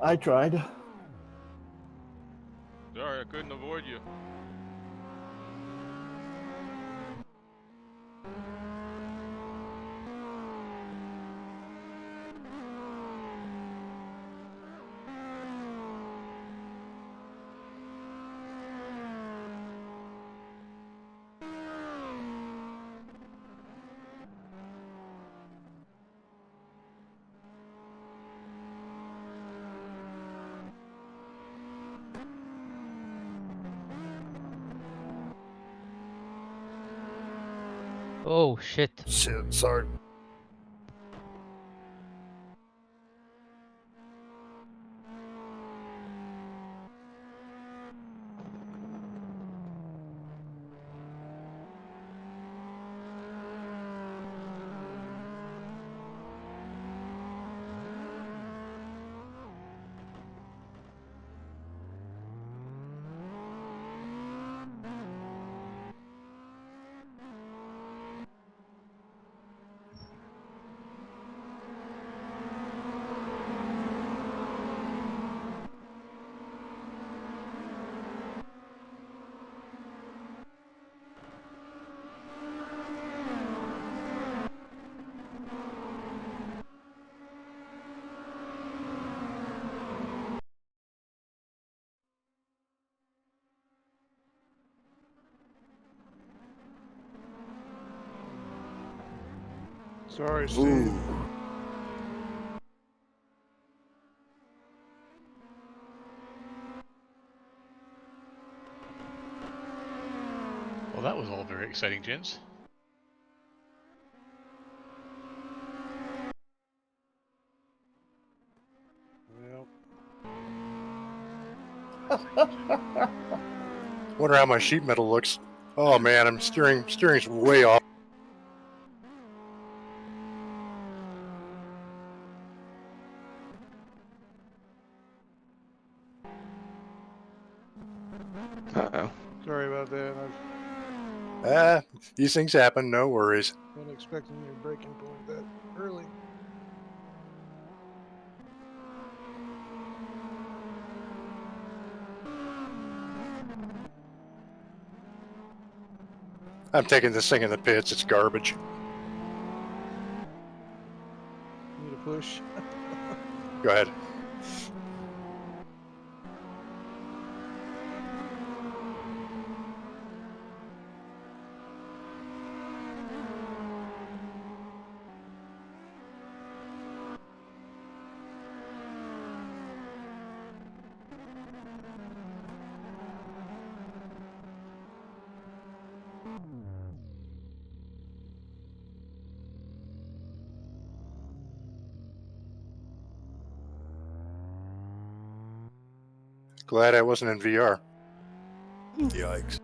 S5: I tried.
S9: Sorry, I couldn't avoid you.
S6: Oh shit.
S4: Shit, sorry.
S8: Sorry, Steve.
S4: Ooh.
S2: Well, that was all very exciting, gents.
S8: Yep.
S1: Wonder how my sheet metal looks. Oh man, I'm steering's way off.
S3: Uh-oh.
S8: Sorry about that.
S1: These things happen. No worries.
S8: I've been expecting your breaking point that early.
S1: I'm taking this thing in the pits. It's garbage.
S8: Need a push.
S1: Go ahead. Glad I wasn't in VR.
S4: Yikes.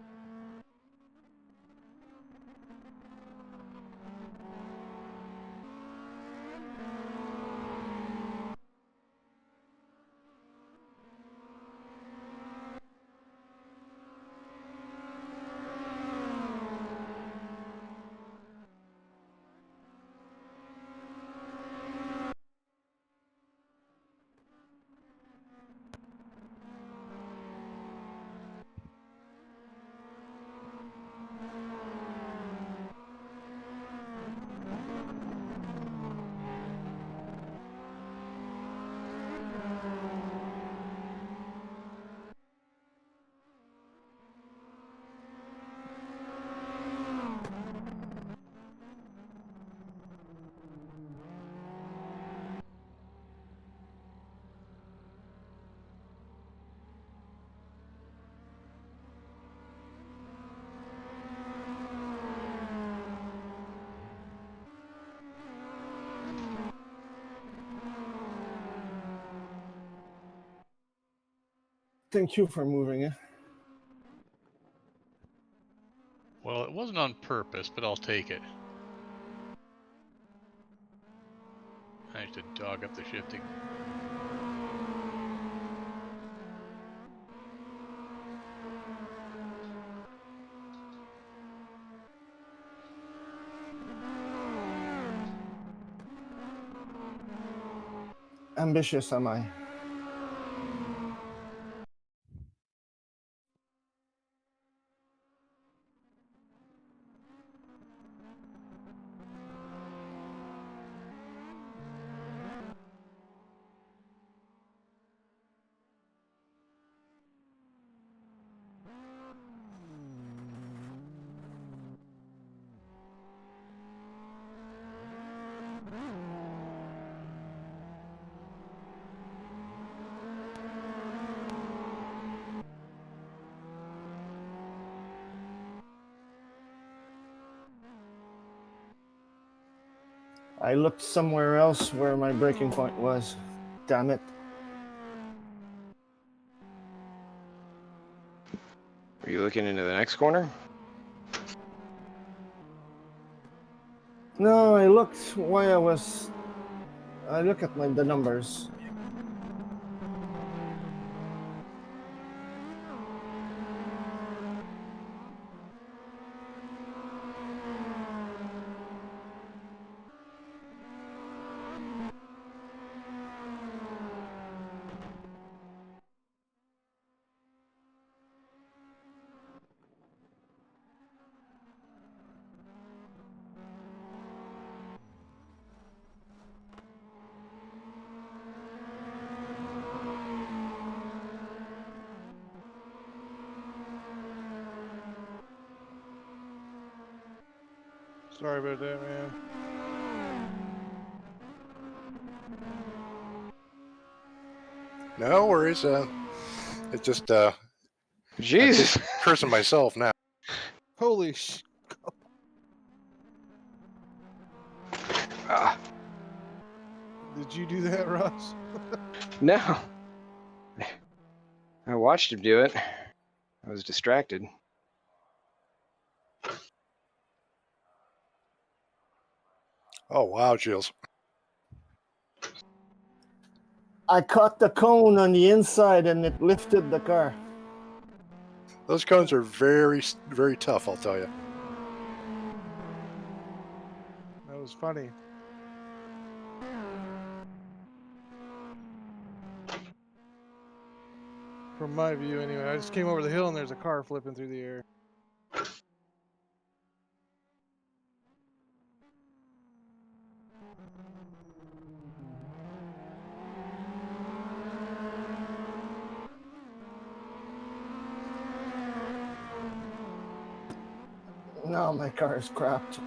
S5: Thank you for moving it.
S2: Well, it wasn't on purpose, but I'll take it. I have to dog up the shifting.
S5: Ambitious am I? I looked somewhere else where my braking point was. Damn it.
S3: Are you looking into the next corner?
S5: No, I looked while I look at the numbers.
S8: Sorry about that, man.
S1: No worries. It's just I'm
S3: Jesus.
S1: just cursing myself now.
S8: Holy sh!
S3: Ah,
S8: Did you do that, Ross?
S3: no. I watched him do it. I was distracted.
S1: Oh wow, Jules.
S5: I caught the cone on the inside and it lifted the car.
S1: Those cones are very, very tough, I'll tell you.
S8: That was funny. From my view, anyway. I just came over the hill and there's a car flipping through the air.
S5: Now my car is crapped.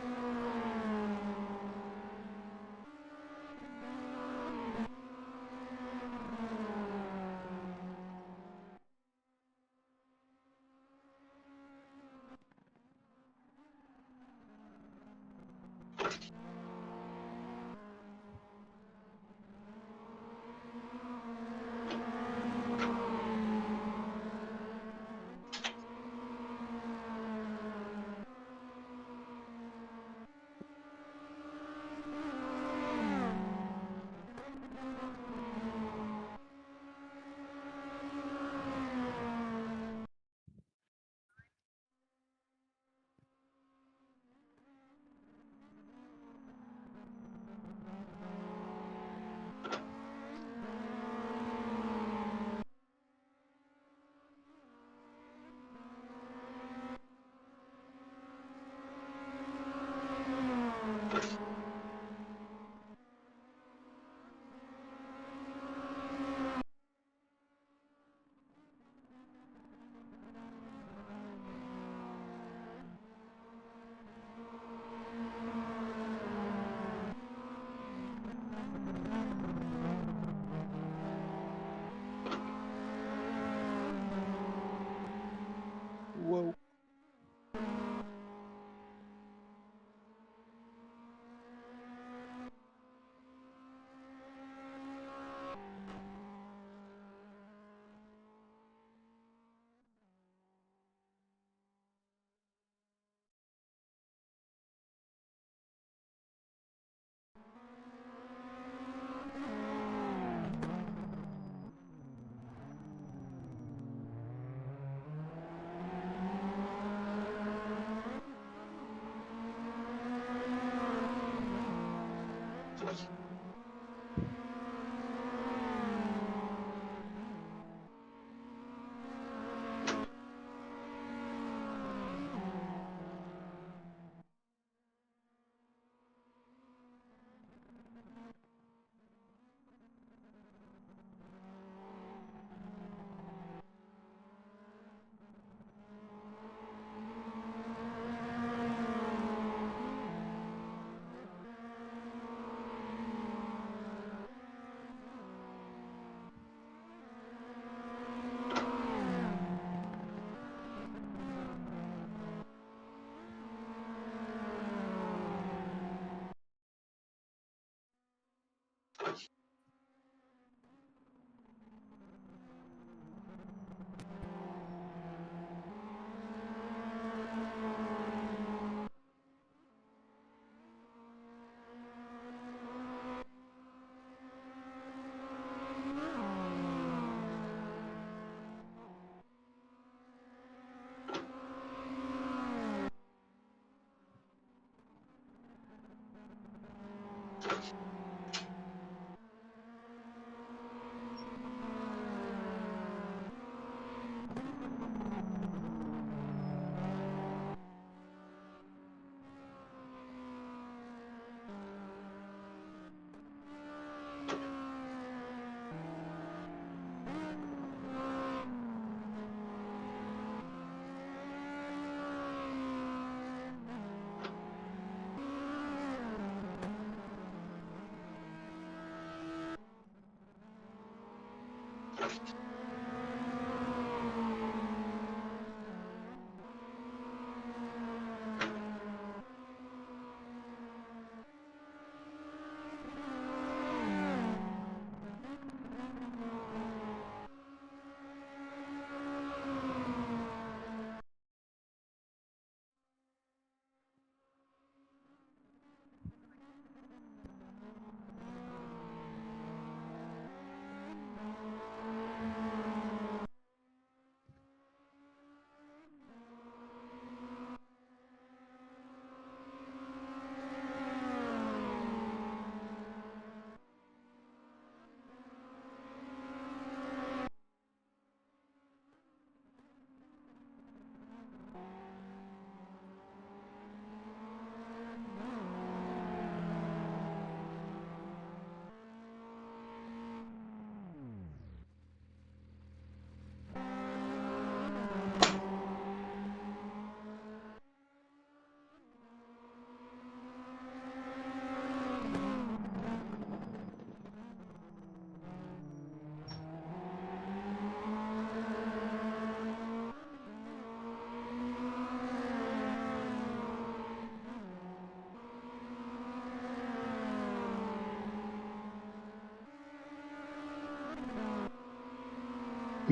S8: Whoa.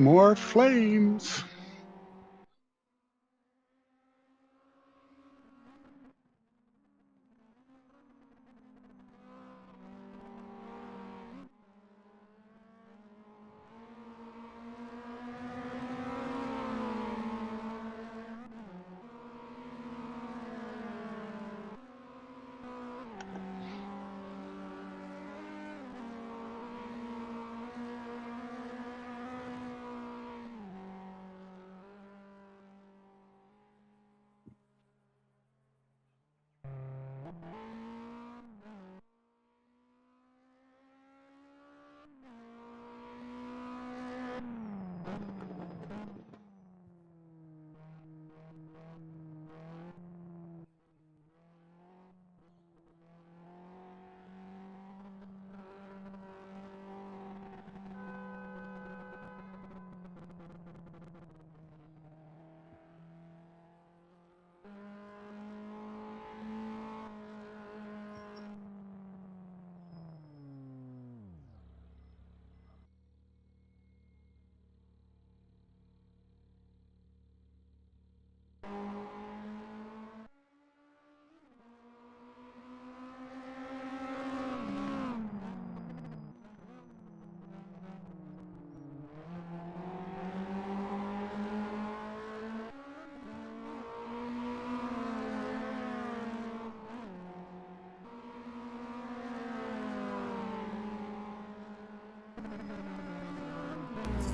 S7: More flames.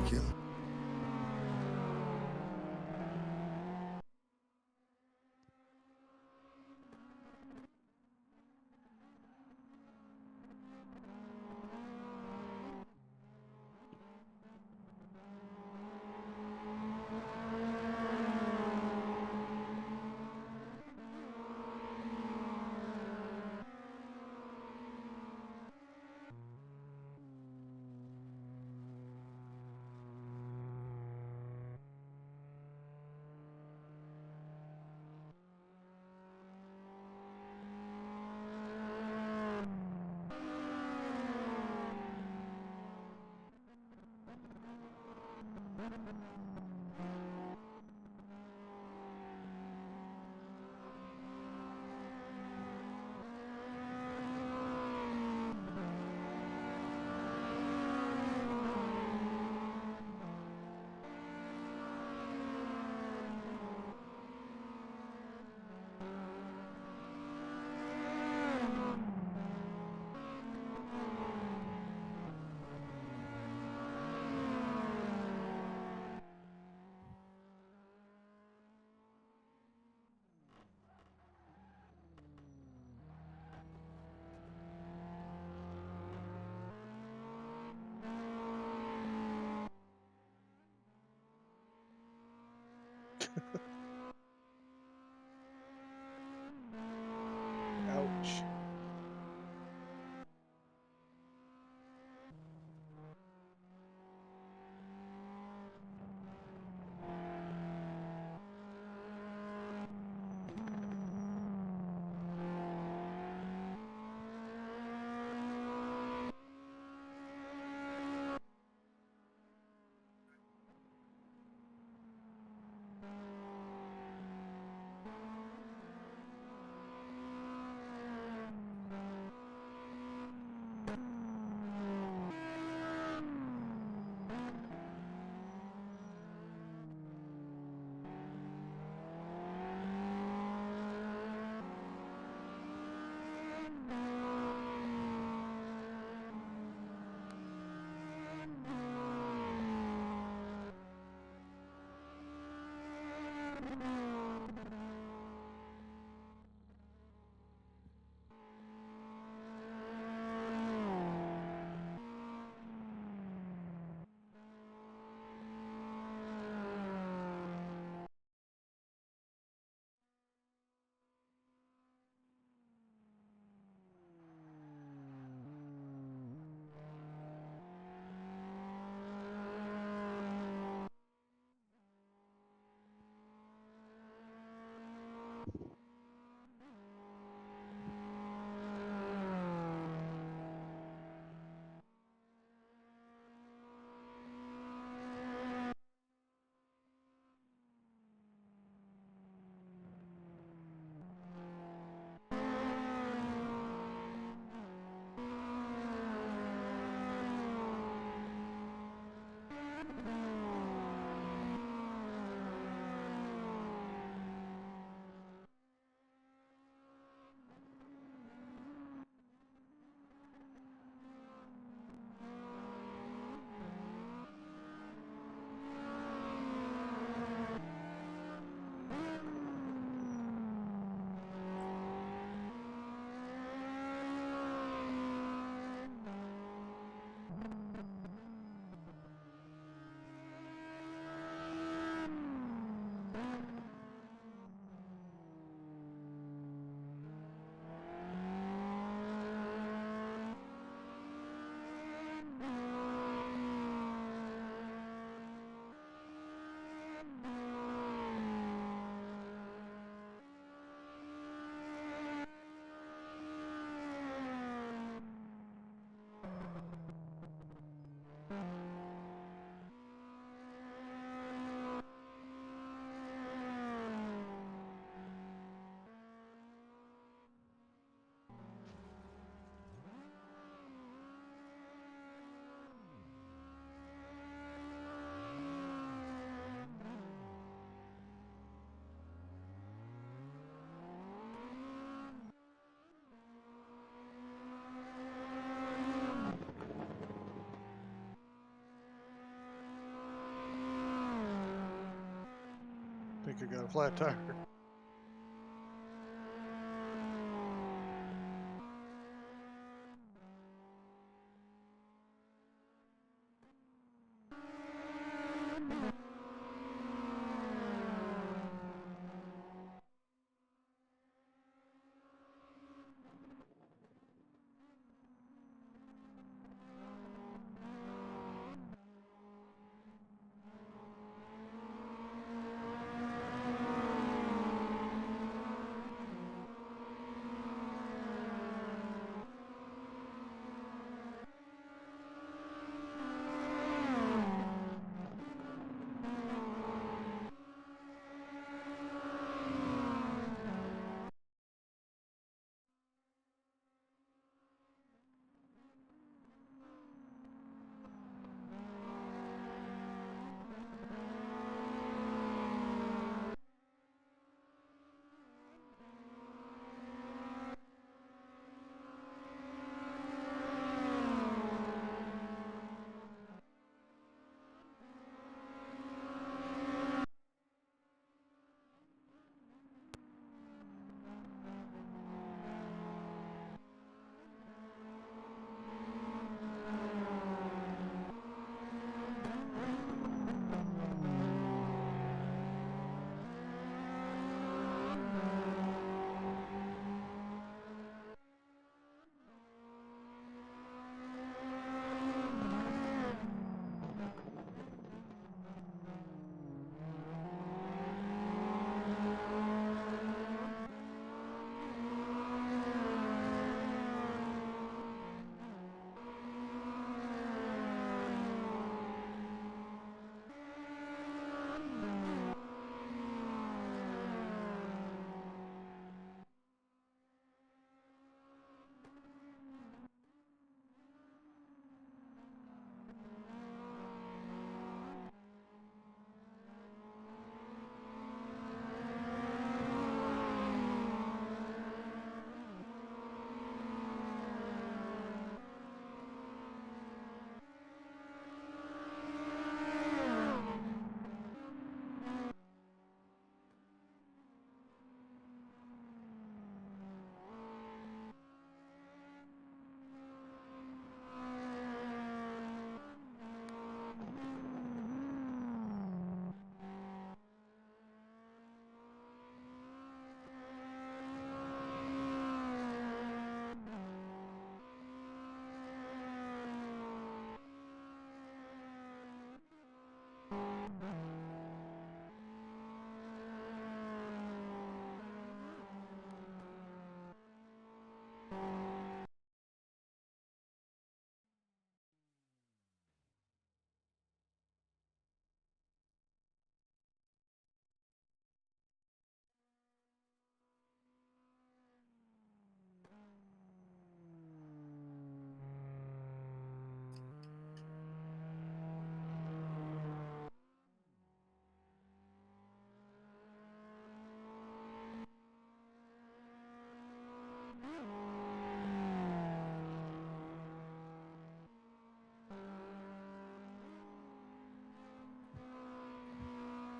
S4: Thank you.
S8: could got a flat tire.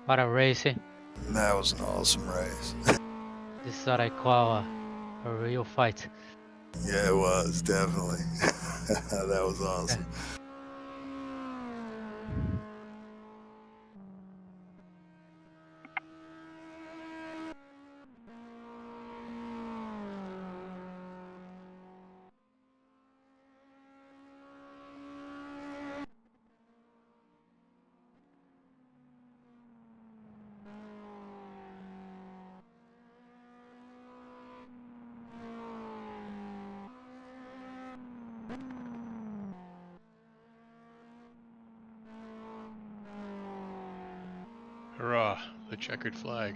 S6: What a race, eh?
S4: That was an awesome race.
S6: This is what I call a real fight.
S4: Yeah, it was, definitely. That was awesome.
S2: Hurrah, the checkered flag.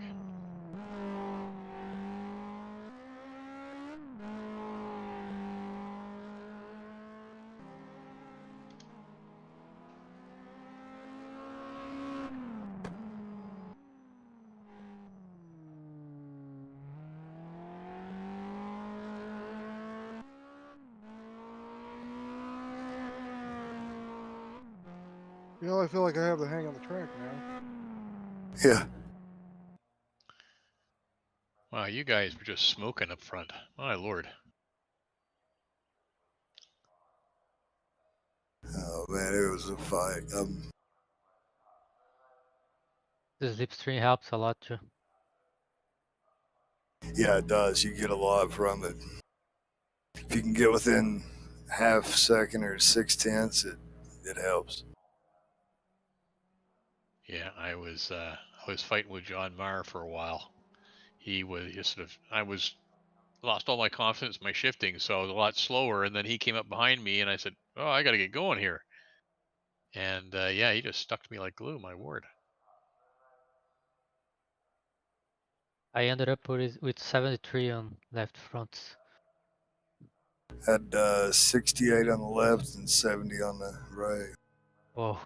S8: You know, I feel like I have the hang on the track now.
S4: Yeah.
S2: Wow, you guys were just smoking up front. My lord.
S4: Oh man, it was a fight.
S6: The slipstream helps a lot too.
S4: Yeah, it does. You get a lot from it. If you can get within half second or 6/10, it helps.
S2: Yeah, I was fighting with John Maher for a while. He was just sort of lost all my confidence in my shifting, so I was a lot slower. And then he came up behind me, and I said, "Oh, I got to get going here." And yeah, he just stuck to me like glue. My word.
S6: I ended up with 73 on left fronts.
S4: Had 68 on the left and 70 on the right.
S6: Whoa.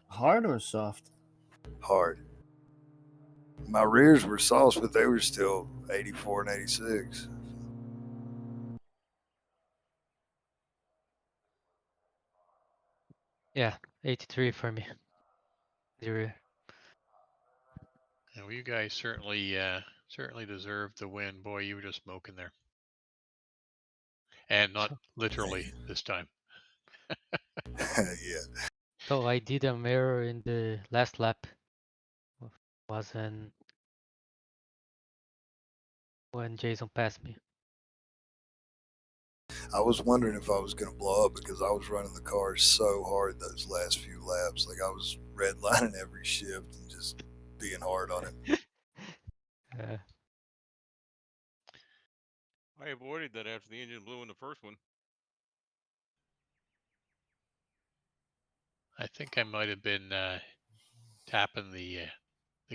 S5: Hard or soft?
S4: Hard. My rears were soft, but they were still 84 and 86.
S6: Yeah, 83 for me. Zero.
S2: And well, you guys certainly deserved the win. Boy, you were just smoking there. And not literally this time.
S4: Yeah.
S6: So I did a mirror in the last lap. Wasn't when Jason passed me.
S4: I was wondering if I was going to blow up because I was running the car so hard those last few laps. Like I was redlining every shift and just being hard on it.
S9: I avoided that after the engine blew in the first one.
S2: I think I might have been tapping the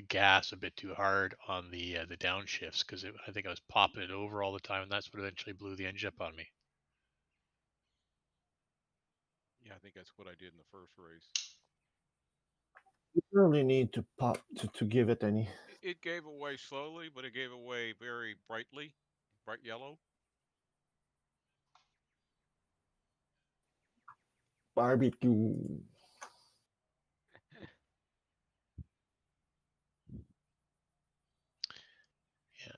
S2: gas a bit too hard on the downshifts because I think I was popping it over all the time, and that's what eventually blew the engine up on me.
S9: Yeah, I think that's what I did in the first race.
S5: You really need to pop to give it any.
S9: It gave away slowly, but it gave away very brightly, bright yellow.
S5: Barbecue.
S2: Yeah,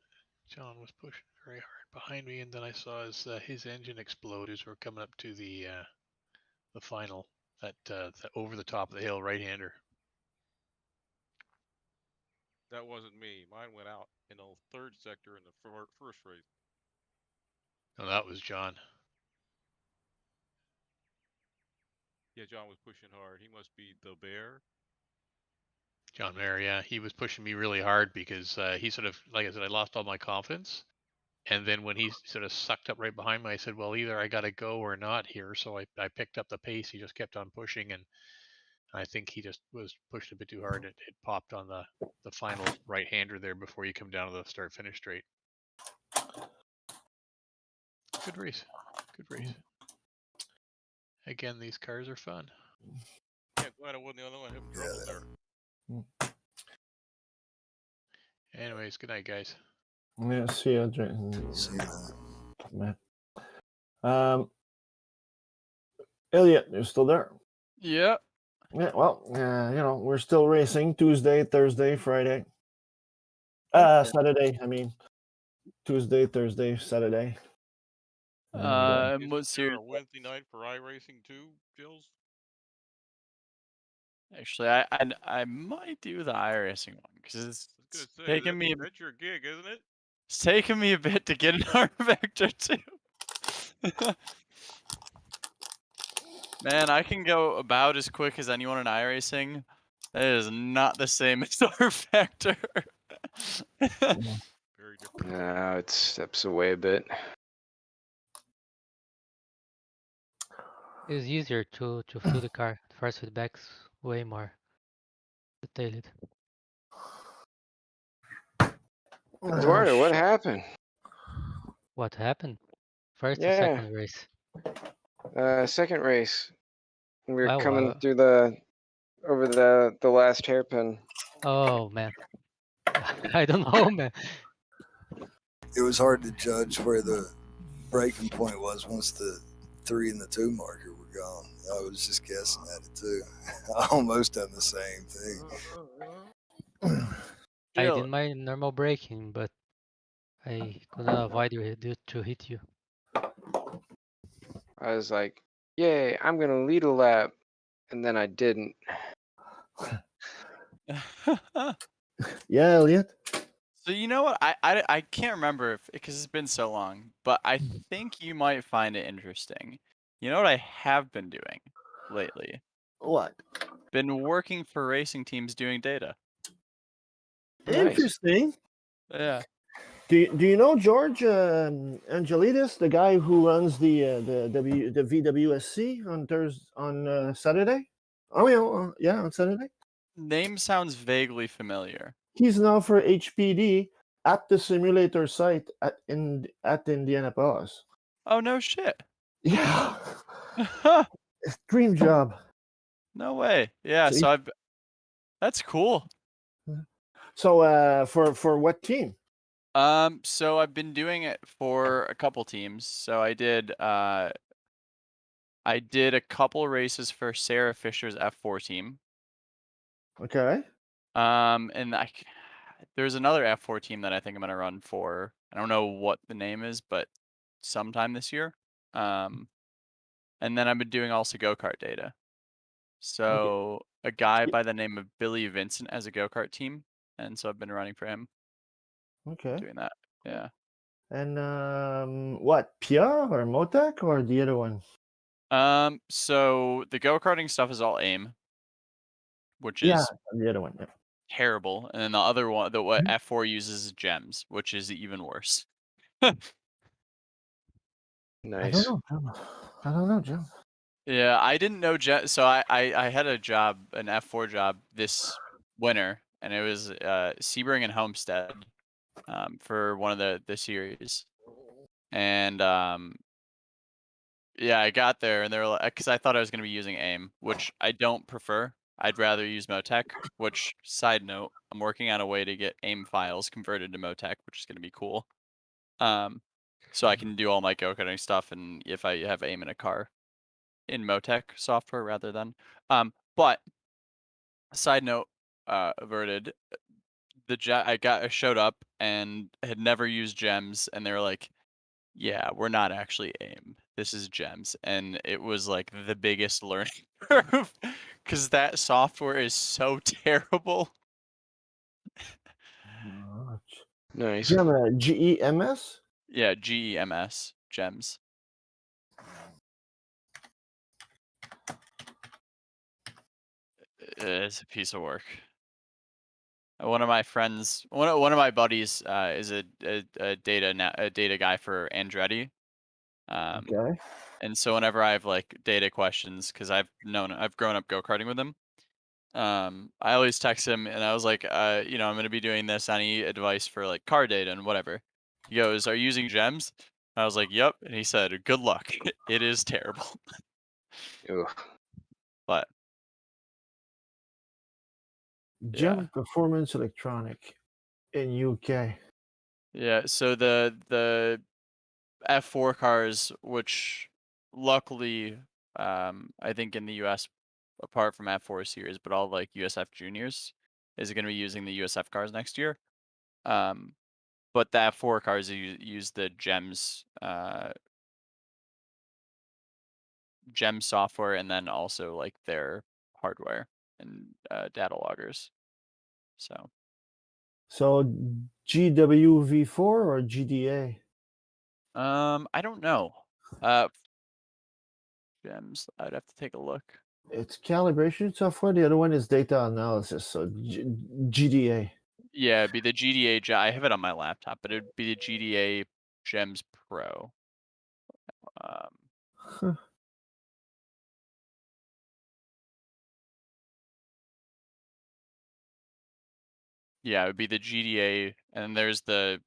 S2: John was pushing very hard behind me, and then I saw his engine explode as we're coming up to the final, that over the top of the hill right-hander.
S9: That wasn't me. Mine went out in the third sector in the first race.
S2: No, that was John.
S9: Yeah, John was pushing hard. He must be the bear.
S2: John Mayer, yeah, he was pushing me really hard because he sort of, like I said, I lost all my confidence. And then when he sort of sucked up right behind me, I said, well, either I got to go or not here. So I picked up the pace. He just kept on pushing. And I think he just was pushed a bit too hard. It popped on the final right-hander there before you come down to the start-finish straight. Good race. Good race. Again, these cars are fun.
S9: Yeah, glad I wasn't the only one having trouble there.
S2: Anyways, good night, guys.
S5: Yeah, see you, Jason.
S4: See you,
S5: man. Elliot, you're still there?
S10: Yeah.
S5: Yeah, well, we're still racing Tuesday, Thursday, Friday. Saturday, I mean. Tuesday, Thursday, Saturday.
S10: What's
S9: there
S10: your
S9: a Wednesday night for iRacing too, Jills?
S10: Actually, I might do the iRacing one because it's taking me.
S9: That's your gig, isn't it?
S10: It's taking me a bit to get an R vector too. Man, I can go about as quick as anyone in iRacing. That is not the same as R vector.
S9: Very different.
S3: No, it steps away a bit.
S6: It was easier to feel the car. First feedback's way more detailed.
S3: Eduardo, what happened?
S6: What happened? First or
S3: Yeah.
S6: second race?
S3: Second race. We were
S6: Wow,
S3: coming through over the last hairpin.
S6: Oh man, I don't know, man.
S4: It was hard to judge where the breaking point was once the 3 and the 2 marker were gone. I was just guessing at it too. I almost done the same thing.
S6: I
S10: Still,
S6: did my normal braking, but I couldn't avoid to hit you.
S3: I was like, "Yay, I'm gonna lead a lap," and then I didn't.
S5: Yeah, Elliot.
S10: So you know what? I can't remember because it's been so long, but I think you might find it interesting. You know what I have been doing lately?
S5: What?
S10: Been working for racing teams doing data.
S3: Nice.
S5: Interesting.
S10: Yeah.
S5: Do you know George Angelidis, the guy who runs the VWSC on Saturday? Oh yeah, yeah, on Saturday.
S10: Name sounds vaguely familiar.
S5: He's now for HPD at the simulator site at Indianapolis.
S10: Oh no shit.
S5: Yeah, dream job.
S10: No way. Yeah,
S5: So,
S10: so that's cool.
S5: so for what team?
S10: So I've been doing it for a couple teams. So I did a couple races for Sarah Fisher's F4 team.
S5: Okay.
S10: And there's another F4 team that I think I'm gonna run for. I don't know what the name is, but sometime this year. And then I've been doing also go-kart data. So a guy by the name of Billy Vincent has a go-kart team, and so I've been running for him
S5: Okay.
S10: doing that. Yeah.
S5: And what? Pia or Motec or the other one?
S10: So the go-karting stuff is all AIM, which is
S5: the other one. Yeah.
S10: terrible, and then the other one, what F4 uses is gems, which is even worse.
S3: Nice.
S5: I don't know, Jim.
S10: Yeah, I didn't know so I had a job, an F4 job this winter, and it was Sebring and Homestead for one of the series. And yeah, I got there and they were like, because I thought I was going to be using AIM, which I don't prefer. I'd rather use Motec, which, side note, I'm working on a way to get AIM files converted to Motec, which is going to be cool. So I can do all my go-karting stuff, and if I have AIM in a car, in Motec software rather than. But side note, averted. I showed up and had never used gems, and they were like, "Yeah, we're not actually AIM. This is gems," and it was like the biggest learning curve because that software is so terrible.
S3: Nice.
S5: Jim, GEMS?
S10: Yeah, GEMS gems. It's a piece of work. One of my friends, one of my buddies, is a data guy for Andretti.
S5: Okay.
S10: And so whenever I have like data questions, because I've grown up go-karting with him, I always text him and I was like, I'm going to be doing this. Any advice for like car data and whatever? He goes, "Are you using gems?" I was like, "Yep." And he said, "Good luck. It is terrible."
S3: Ugh.
S10: But
S5: Gem Performance Electronic in UK.
S10: yeah, so the F4 cars, which luckily, I think in the US, apart from F4 series, but all like USF juniors is going to be using the USF cars next year. But the F4 cars use the gems gem software, and then also like their hardware and data loggers.
S5: So GWV4 or GDA?
S10: I don't know. Gems, I'd have to take a look.
S5: It's calibration software. The other one is data analysis. So GDA.
S10: Yeah, it'd be the GDA. I have it on my laptop, but it'd be the GDA Gems Pro.
S5: Huh.
S10: Yeah, it would be the GDA, and there's the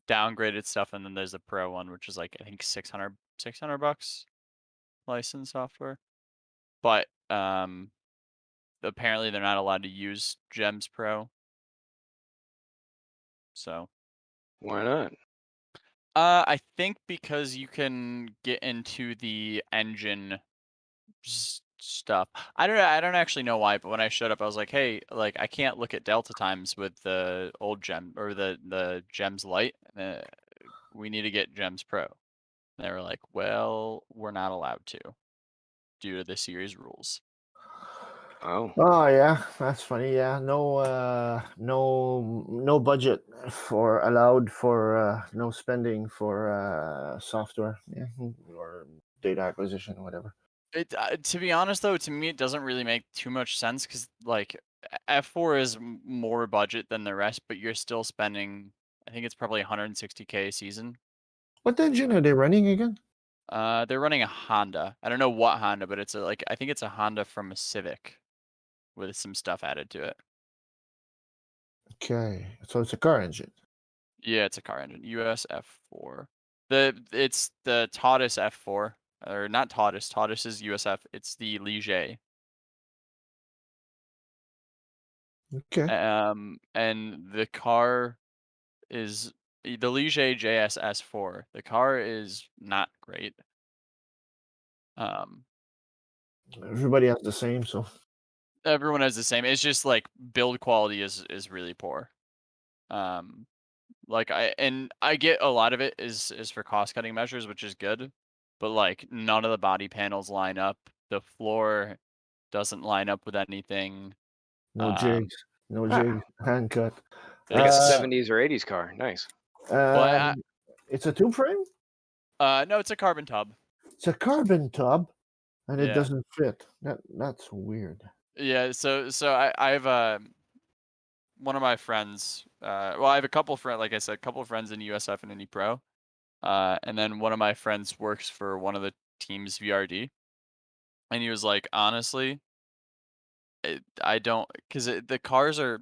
S10: downgraded stuff, and then there's the Pro one, which is like I think $600 license software. But apparently they're not allowed to use Gems Pro. So
S3: Why not?
S10: I think because you can get into the engine stuff. I don't actually know why, but when I showed up, I was like, hey, like I can't look at delta times with the old gem or the gems light. We need to get gems pro. And they were like, well, we're not allowed to due to the series rules.
S3: Oh,
S5: Oh yeah, that's funny. Yeah, no budget for allowed for no spending for software, yeah, or data acquisition, whatever.
S10: It to be honest though, to me it doesn't really make too much sense because like F4 is more budget than the rest, but you're still spending. I think it's probably 160K a season.
S5: What engine are they running again?
S10: They're running a Honda. I don't know what Honda, but it's I think it's a Honda from a Civic with some stuff added to it.
S5: Okay, so it's a car engine.
S10: Yeah, it's a car engine. US F4. It's the Taurus F4 or not Taurus. Taurus is USF. It's the Ligier.
S5: Okay.
S10: And the car is the Ligier JS S4. The car is not great.
S5: Everybody has the same, so
S10: Everyone has the same. It's just like build quality is really poor. Like I get a lot of it is for cost cutting measures, which is good, but like none of the body panels line up. The floor doesn't line up with anything.
S5: no jigs, hand cut.
S3: like a 70s or 80s car. Nice.
S10: Well,
S5: It's a tube frame.
S10: No, it's a carbon tub.
S5: It's a carbon tub, and it
S10: Yeah.
S5: doesn't fit. That's weird.
S10: Yeah, so I have one of my friends. Well, I have a couple friends, like I said, a couple of friends in USF and Indy Pro, and then one of my friends works for one of the teams VRD, and he was like, honestly, I don't, because the cars are,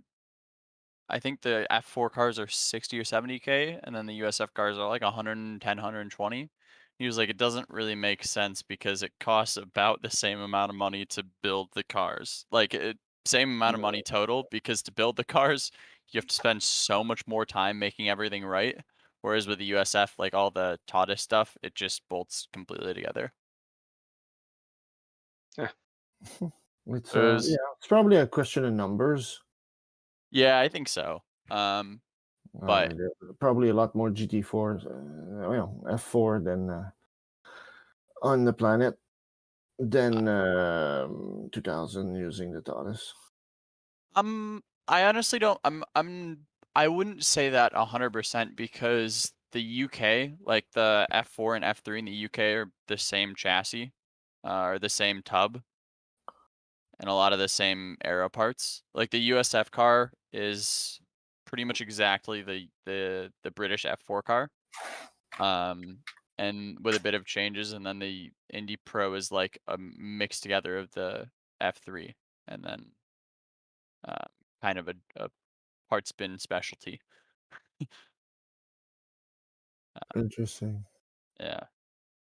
S10: I think the F4 cars are 60 or 70K, and then the USF cars are like 110, 120. He was like, it doesn't really make sense because it costs about the same amount of money to build the cars. Like, same amount of money total, because to build the cars, you have to spend so much more time making everything right. Whereas with the USF, like all the Taurus stuff, it just bolts completely together.
S5: It's
S10: was-
S5: yeah, it's probably a question of numbers.
S10: Yeah, I think so. But
S5: There are probably a lot more GT4s, well, F4 than on the planet than 2000 using the Taurus.
S10: I honestly don't. I wouldn't say that 100% because the UK, like the F4 and F3 in the UK, are the same chassis, or the same tub, and a lot of the same aero parts. Like the USF car is pretty much exactly the British F4 car, and with a bit of changes, and then the Indy Pro is like a mix together of the F3, and then kind of a part spin specialty.
S5: Interesting.
S10: Yeah.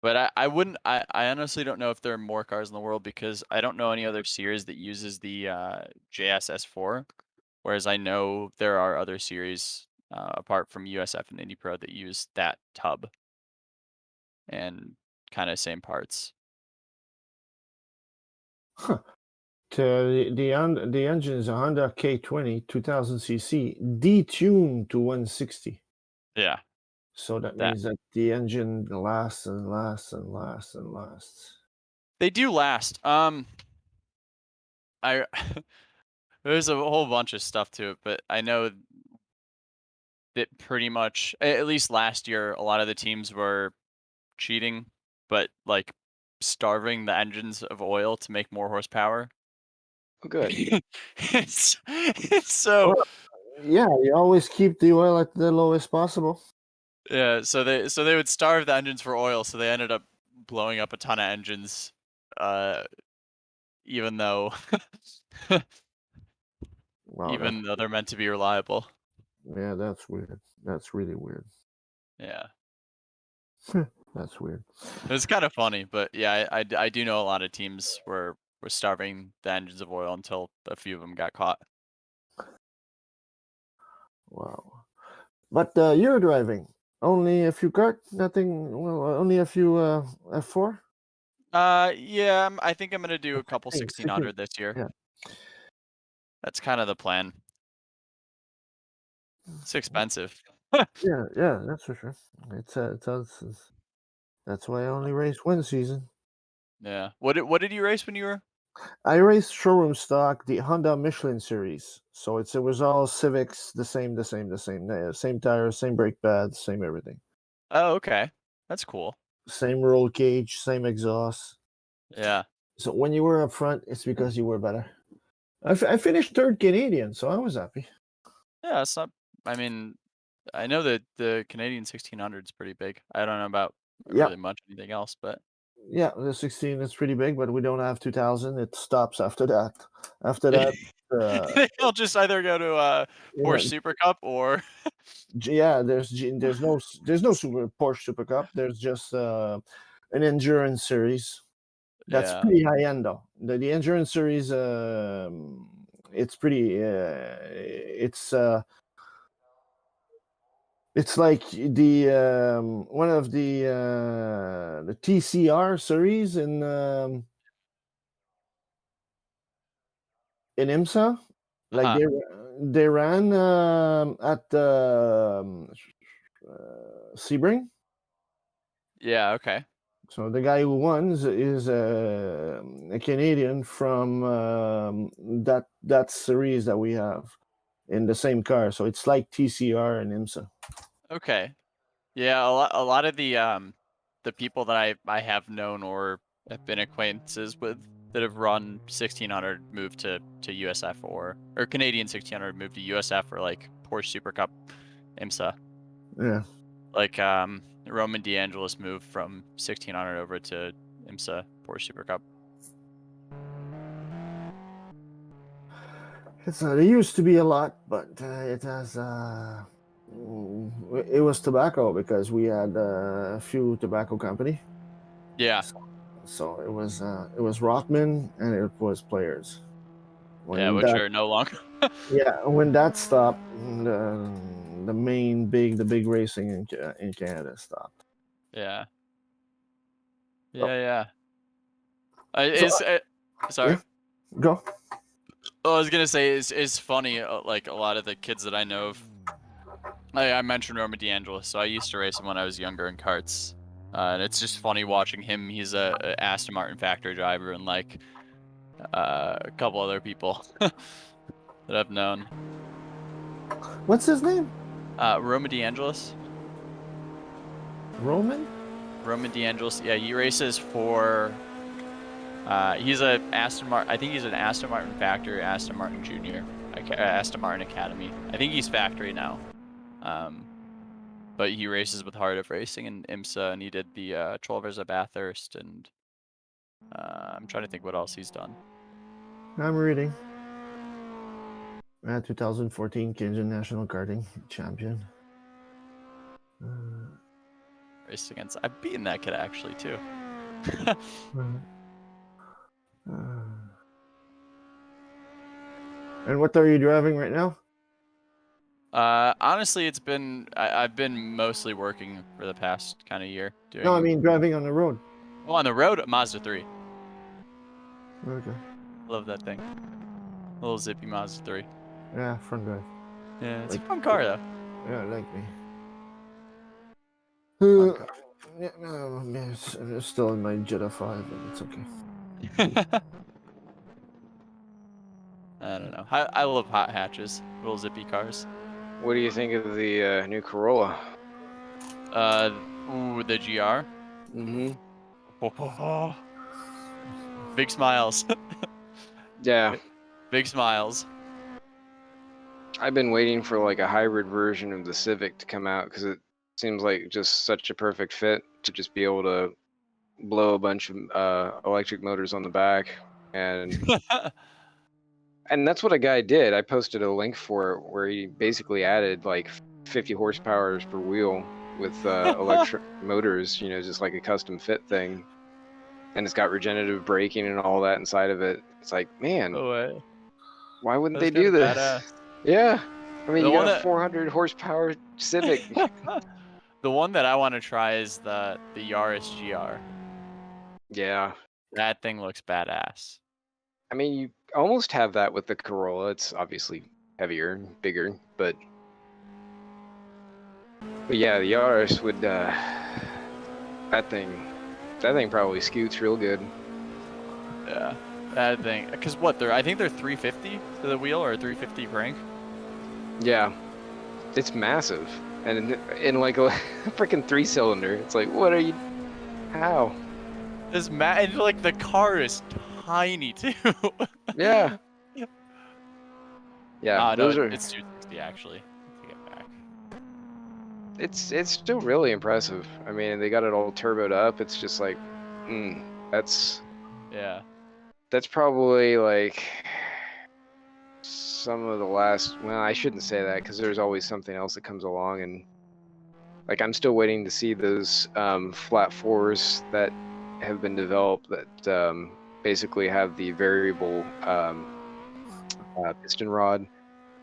S10: But I wouldn't I honestly don't know if there are more cars in the world because I don't know any other series that uses the JSS4, whereas I know there are other series apart from USF and Indy Pro that use that tub and kind of same parts.
S5: Huh. The engine is a Honda K20 2000cc detuned to 160.
S10: Yeah.
S5: So that means that the engine lasts and lasts and lasts and lasts.
S10: They do last. There's a whole bunch of stuff to it, but I know that pretty much, at least last year, a lot of the teams were cheating, but like starving the engines of oil to make more horsepower.
S3: Oh, good.
S10: it's so
S5: Well, yeah, you always keep the oil at the lowest possible.
S10: yeah. So they would starve the engines for oil, so they ended up blowing up a ton of engines, even though
S5: Wow,
S10: even though they're meant to be reliable.
S5: Yeah, that's weird. That's really weird.
S10: Yeah.
S5: That's weird.
S10: It's kind of funny, but yeah, I do know a lot of teams were starving the engines of oil until a few of them got caught.
S5: Wow. But you're driving only a few kart, nothing. Well, only a few F4.
S10: Yeah, I think I'm gonna do a couple
S11: Hey,
S10: 1600 this year.
S11: Yeah.
S10: That's kind of the plan. It's expensive.
S11: Yeah, that's for sure. That's why I only race one season.
S10: Yeah. What did you race when you were?
S11: I raced showroom stock, the Honda Michelin series. So it was all Civics, the same tires, same brake pads, same everything.
S10: Oh, okay. That's cool.
S11: Same roll cage, same exhaust.
S10: Yeah.
S11: So when you were up front, it's because you were better. I finished third Canadian, so I was happy.
S10: Yeah, it's not. I mean, I know that the Canadian 1600 is pretty big. I don't know about really much anything else, but
S11: yeah, the 16 is pretty big, but we don't have 2000. It stops after that. After that,
S10: they'll just either go to Porsche Super Cup or
S11: yeah, there's no Super Porsche Super Cup. There's just an endurance series. That's
S10: yeah.
S11: pretty high end though. The endurance series, it's pretty. It's like the one of the TCR series in IMSA. Like they ran at Sebring.
S10: Yeah. Okay.
S11: So the guy who won is a Canadian from that series that we have in the same car. So it's like TCR and IMSA.
S10: Okay. Yeah, a lot of the people that I have known or have been acquaintances with that have run 1600 moved to USF or Canadian 1600 moved to USF or like Porsche Super Cup IMSA.
S11: Yeah.
S10: Like Roman DeAngelis moved from 1600 over to IMSA Porsche Super Cup.
S11: There used to be a lot, but it has. It was tobacco because we had a few tobacco company.
S10: Yeah.
S11: So it was Rockman and it was Players.
S10: Which are no longer.
S11: Yeah, when that stopped, the big racing in Canada stopped.
S10: Yeah.
S11: Oh.
S10: Yeah. Sorry.
S11: Yeah. Go.
S10: Oh, I was gonna say it's funny. Like a lot of the kids that I know of, I mentioned Roman DeAngelis, so I used to race him when I was younger in karts, and it's just funny watching him. He's a Aston Martin factory driver, and like a couple other people that I've known.
S11: What's his name?
S10: Roman DeAngelis.
S11: Roman
S10: DeAngelis. Yeah, he races for. He's a Aston Martin. I think he's an Aston Martin factory, Aston Martin Junior, Aston Martin Academy. I think he's factory now. But he races with Heart of Racing and IMSA, and he did the 12 Hours of Bathurst, and I'm trying to think what else he's done.
S11: I'm reading. 2014 Cajun National Karting Champion.
S10: Raced against. I've beaten that kid actually too.
S11: And what are you driving right now?
S10: Honestly, it's been I've been mostly working for the past kind of year.
S11: No, I mean driving on the road.
S10: Oh, on the road, Mazda 3.
S11: Okay.
S10: Love that thing. Little zippy Mazda 3.
S11: Yeah, front drive.
S10: Yeah, it's a fun car though.
S11: Yeah, like me. Yeah, no, it's still in my Jetta 5, and it's okay.
S10: I don't know. I love hot hatches, little zippy cars.
S3: What do you think of the new Corolla?
S10: Ooh, the GR.
S3: Mm-hmm.
S10: Oh. Big smiles.
S3: Yeah.
S10: Big smiles.
S3: I've been waiting for like a hybrid version of the Civic to come out because it seems like just such a perfect fit to just be able to blow a bunch of electric motors on the back and that's what a guy did. I posted a link for it where he basically added like 50 horsepower per wheel with electric motors, you know, just like a custom fit thing. And it's got regenerative braking and all that inside of it. It's like, man, why wouldn't they do this?
S10: Badass.
S3: Yeah. I mean, you got a 400 horsepower Civic.
S10: The one that I want to try is the Yaris GR.
S3: Yeah.
S10: That thing looks badass.
S3: I mean, you almost have that with the Corolla. It's obviously heavier, bigger, but yeah, the Yaris would. That thing probably scoots real good.
S10: Yeah, that thing. Cause what? I think they're 350 to the wheel or 350 crank.
S3: Yeah, it's massive, and in like a freaking 3-cylinder. It's like, what are you? How?
S10: This and like the car is tiny too.
S3: Yeah. Yeah,
S10: no,
S3: those are.
S10: it's 260 actually. Take it back.
S3: It's still really impressive. I mean, they got it all turboed up. It's just like, that's probably like some of the last. Well, I shouldn't say that because there's always something else that comes along, and like I'm still waiting to see those flat fours that have been developed that basically have the variable piston rod.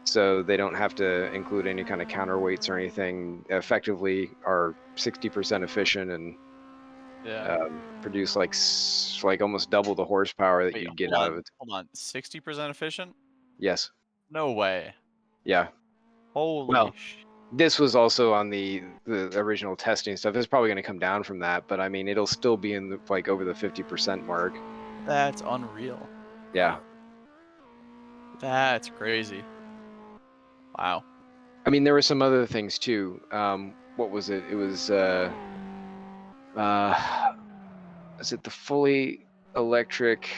S3: So they don't have to include any kind of counterweights or anything. Effectively, are 60% efficient and produce like almost double the horsepower that you'd get out of it.
S10: Hold on, 60% efficient?
S3: Yes.
S10: No way.
S3: Yeah.
S10: Holy
S3: this was also on the original testing stuff. It's probably going to come down from that, but I mean, it'll still be in the, like over the 50% mark.
S10: That's unreal.
S3: Yeah.
S10: That's crazy. Wow.
S3: I mean, there were some other things too. What was it? It was is it the fully electric?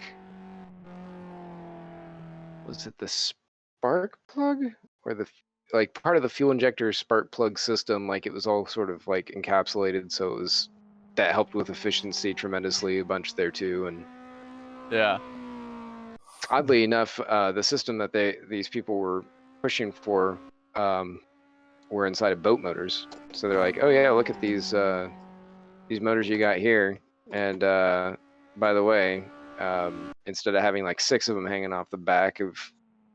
S3: Was it the spark plug or the like part of the fuel injector spark plug system? Like it was all sort of like encapsulated, so it was that helped with efficiency tremendously a bunch there too. And
S10: yeah,
S3: oddly enough, the system that these people were pushing for were inside of boat motors. So they're like, oh yeah, look at these motors you got here, and by the way, instead of having like 6 of them hanging off the back of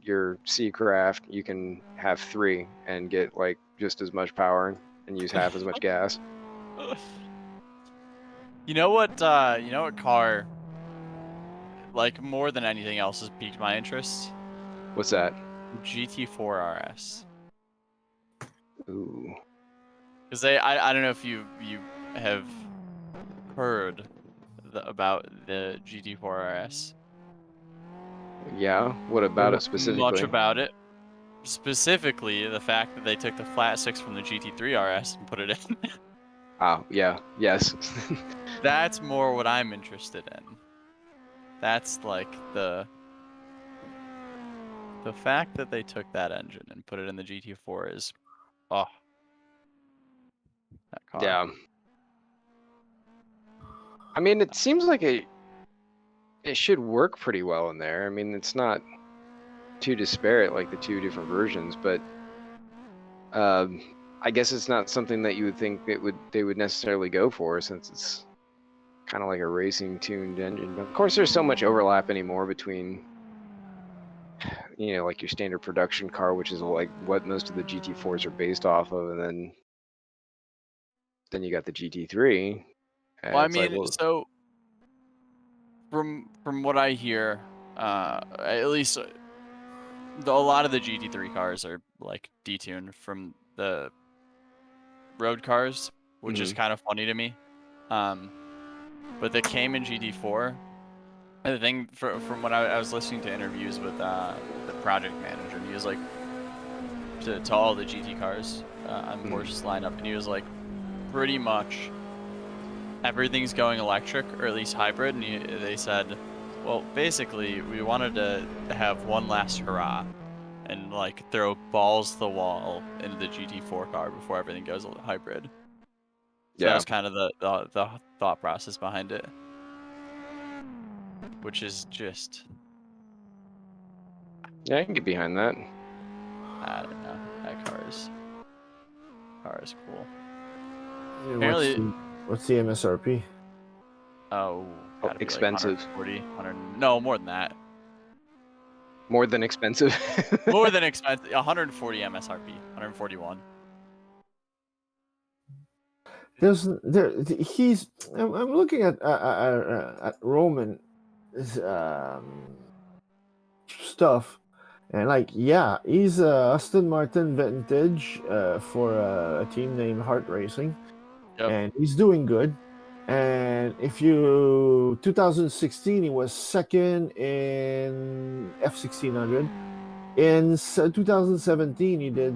S3: your Seacraft, you can have 3 and get like just as much power and use half as much gas.
S10: You know what car, like more than anything else, has piqued my interest?
S3: What's that?
S10: GT4 RS.
S3: Ooh.
S10: Because I don't know if you have heard about the GT4 RS.
S3: Yeah, what about it specifically?
S10: Much about it. Specifically, the fact that they took the flat 6 from the GT3 RS and put it in.
S3: Oh, yeah, yes.
S10: That's more what I'm interested in. That's like the fact that they took that engine and put it in the GT4 is, that car.
S3: Yeah. I mean, it seems like it should work pretty well in there. I mean, it's not too disparate like the 2 different versions, but I guess it's not something that you would think they would necessarily go for, since it's kind of like a racing tuned engine. But of course, there's so much overlap anymore between, like your standard production car, which is like what most of the GT4s are based off of, and then you got the GT3.
S10: Well, I mean, so from what I hear, at least a lot of the GT3 cars are like detuned from the road cars, which is kind of funny to me. But the Cayman GT4, the thing from when I was listening to interviews with the project manager, and he was like, to all the GT cars on Porsche's lineup, and he was like, pretty much everything's going electric, or at least hybrid, and they said, well, basically, we wanted to have one last hurrah and like throw balls to the wall into the GT4 car before everything goes hybrid. So that's kind of the thought process behind it, which is just...
S3: Yeah, I can get behind that.
S10: I don't know. That car is cool.
S11: Yeah,
S10: Apparently,
S11: what's the MSRP?
S10: Oh,
S3: expensive.
S10: Like 140, 100, no, more than that.
S3: More than expensive.
S10: More than expensive. 140 MSRP. 141.
S11: He's. I'm looking at Roman stuff, and like, yeah, he's Aston Martin vintage for a team named Hart Racing, and he's doing good. And if you 2016, he was second in F1600. In 2017, he did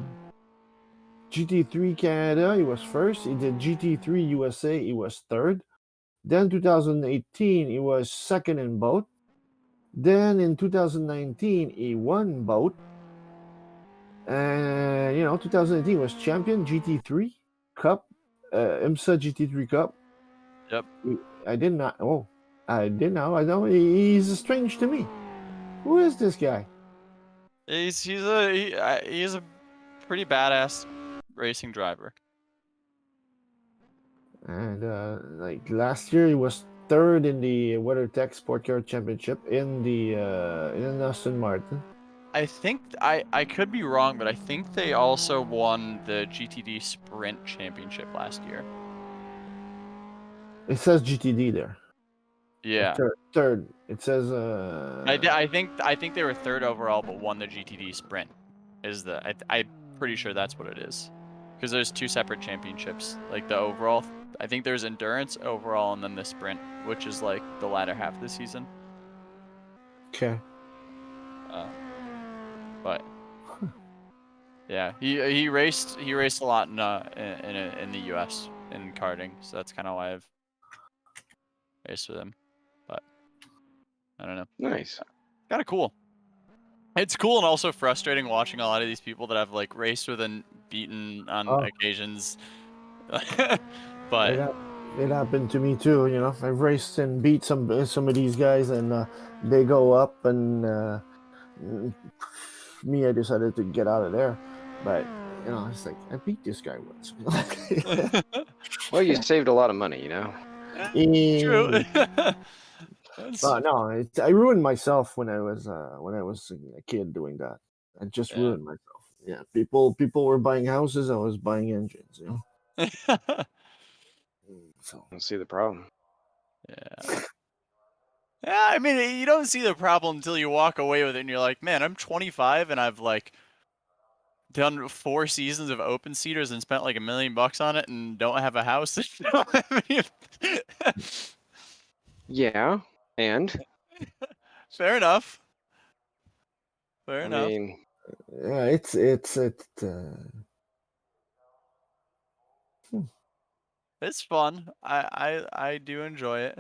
S11: GT3 Canada, he was first. He did GT3 USA, he was third. Then 2018, he was second in both. Then in 2019, he won both. And 2018 was champion GT3 Cup, IMSA GT3 Cup.
S10: Yep.
S11: I did not. Oh, I did know. I know he's strange to me. Who is this guy?
S10: He's a pretty badass racing driver.
S11: And like last year, he was third in the WeatherTech Sport Car Championship in Aston Martin.
S10: I think I could be wrong, but I think they also won the GTD Sprint Championship last year.
S11: It says GTD there.
S10: Yeah.
S11: Third. It says.
S10: I think they were third overall, but won the GTD Sprint. I'm pretty sure that's what it is, because there's two separate championships. Like the overall, I think there's endurance overall, and then the sprint, which is like the latter half of the season.
S11: Okay.
S10: But yeah, he raced a lot in the U.S. in karting, so that's kind of why I've raced with him. But I don't know.
S3: Nice.
S10: Kind of cool. It's cool and also frustrating watching a lot of these people that I've like raced with and beaten on occasions. But
S11: it happened to me too. I've raced and beat some of these guys, and they go up, and me, I decided to get out of there. But it's like, I beat this guy once.
S3: Well, you saved a lot of money,
S10: True.
S11: No, I ruined myself when I was a kid doing that. I just ruined myself. Yeah, people were buying houses. I was buying engines.
S3: So I don't see the problem.
S10: Yeah. Yeah, I mean, you don't see the problem until you walk away with it, and you're like, man, I'm 25, and I've like done 4 seasons of open seaters and spent like $1 million on it, and don't have a house.
S3: Yeah, and
S10: fair enough. Fair
S3: I
S10: enough.
S3: mean,
S11: yeah,
S10: It's fun. I do enjoy it.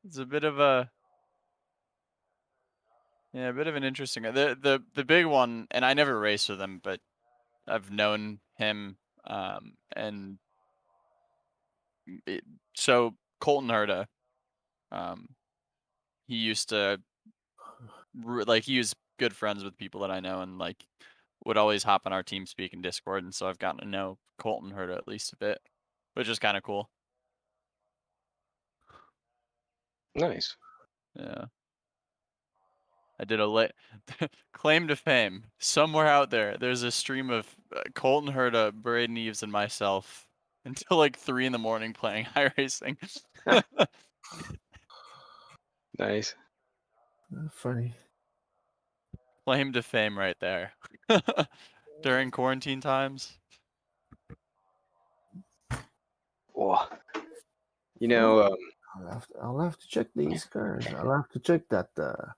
S10: It's a bit of an interesting. The big one, and I never raced with him, but I've known him, and so Colton Herta, he used to he was good friends with people that I know, and like would always hop on our team speak in Discord, and so I've gotten to know Colton Herta at least a bit, which is kind of cool.
S3: Nice.
S10: Yeah. I did a claim to fame somewhere out there. There's a stream of Colton Herta, Braden Eves, and myself until like 3 in the morning playing iRacing.
S3: Nice.
S11: Funny.
S10: Claim to fame right there. During quarantine times.
S3: Oh.
S11: I'll have to check these cars. I'll have to check that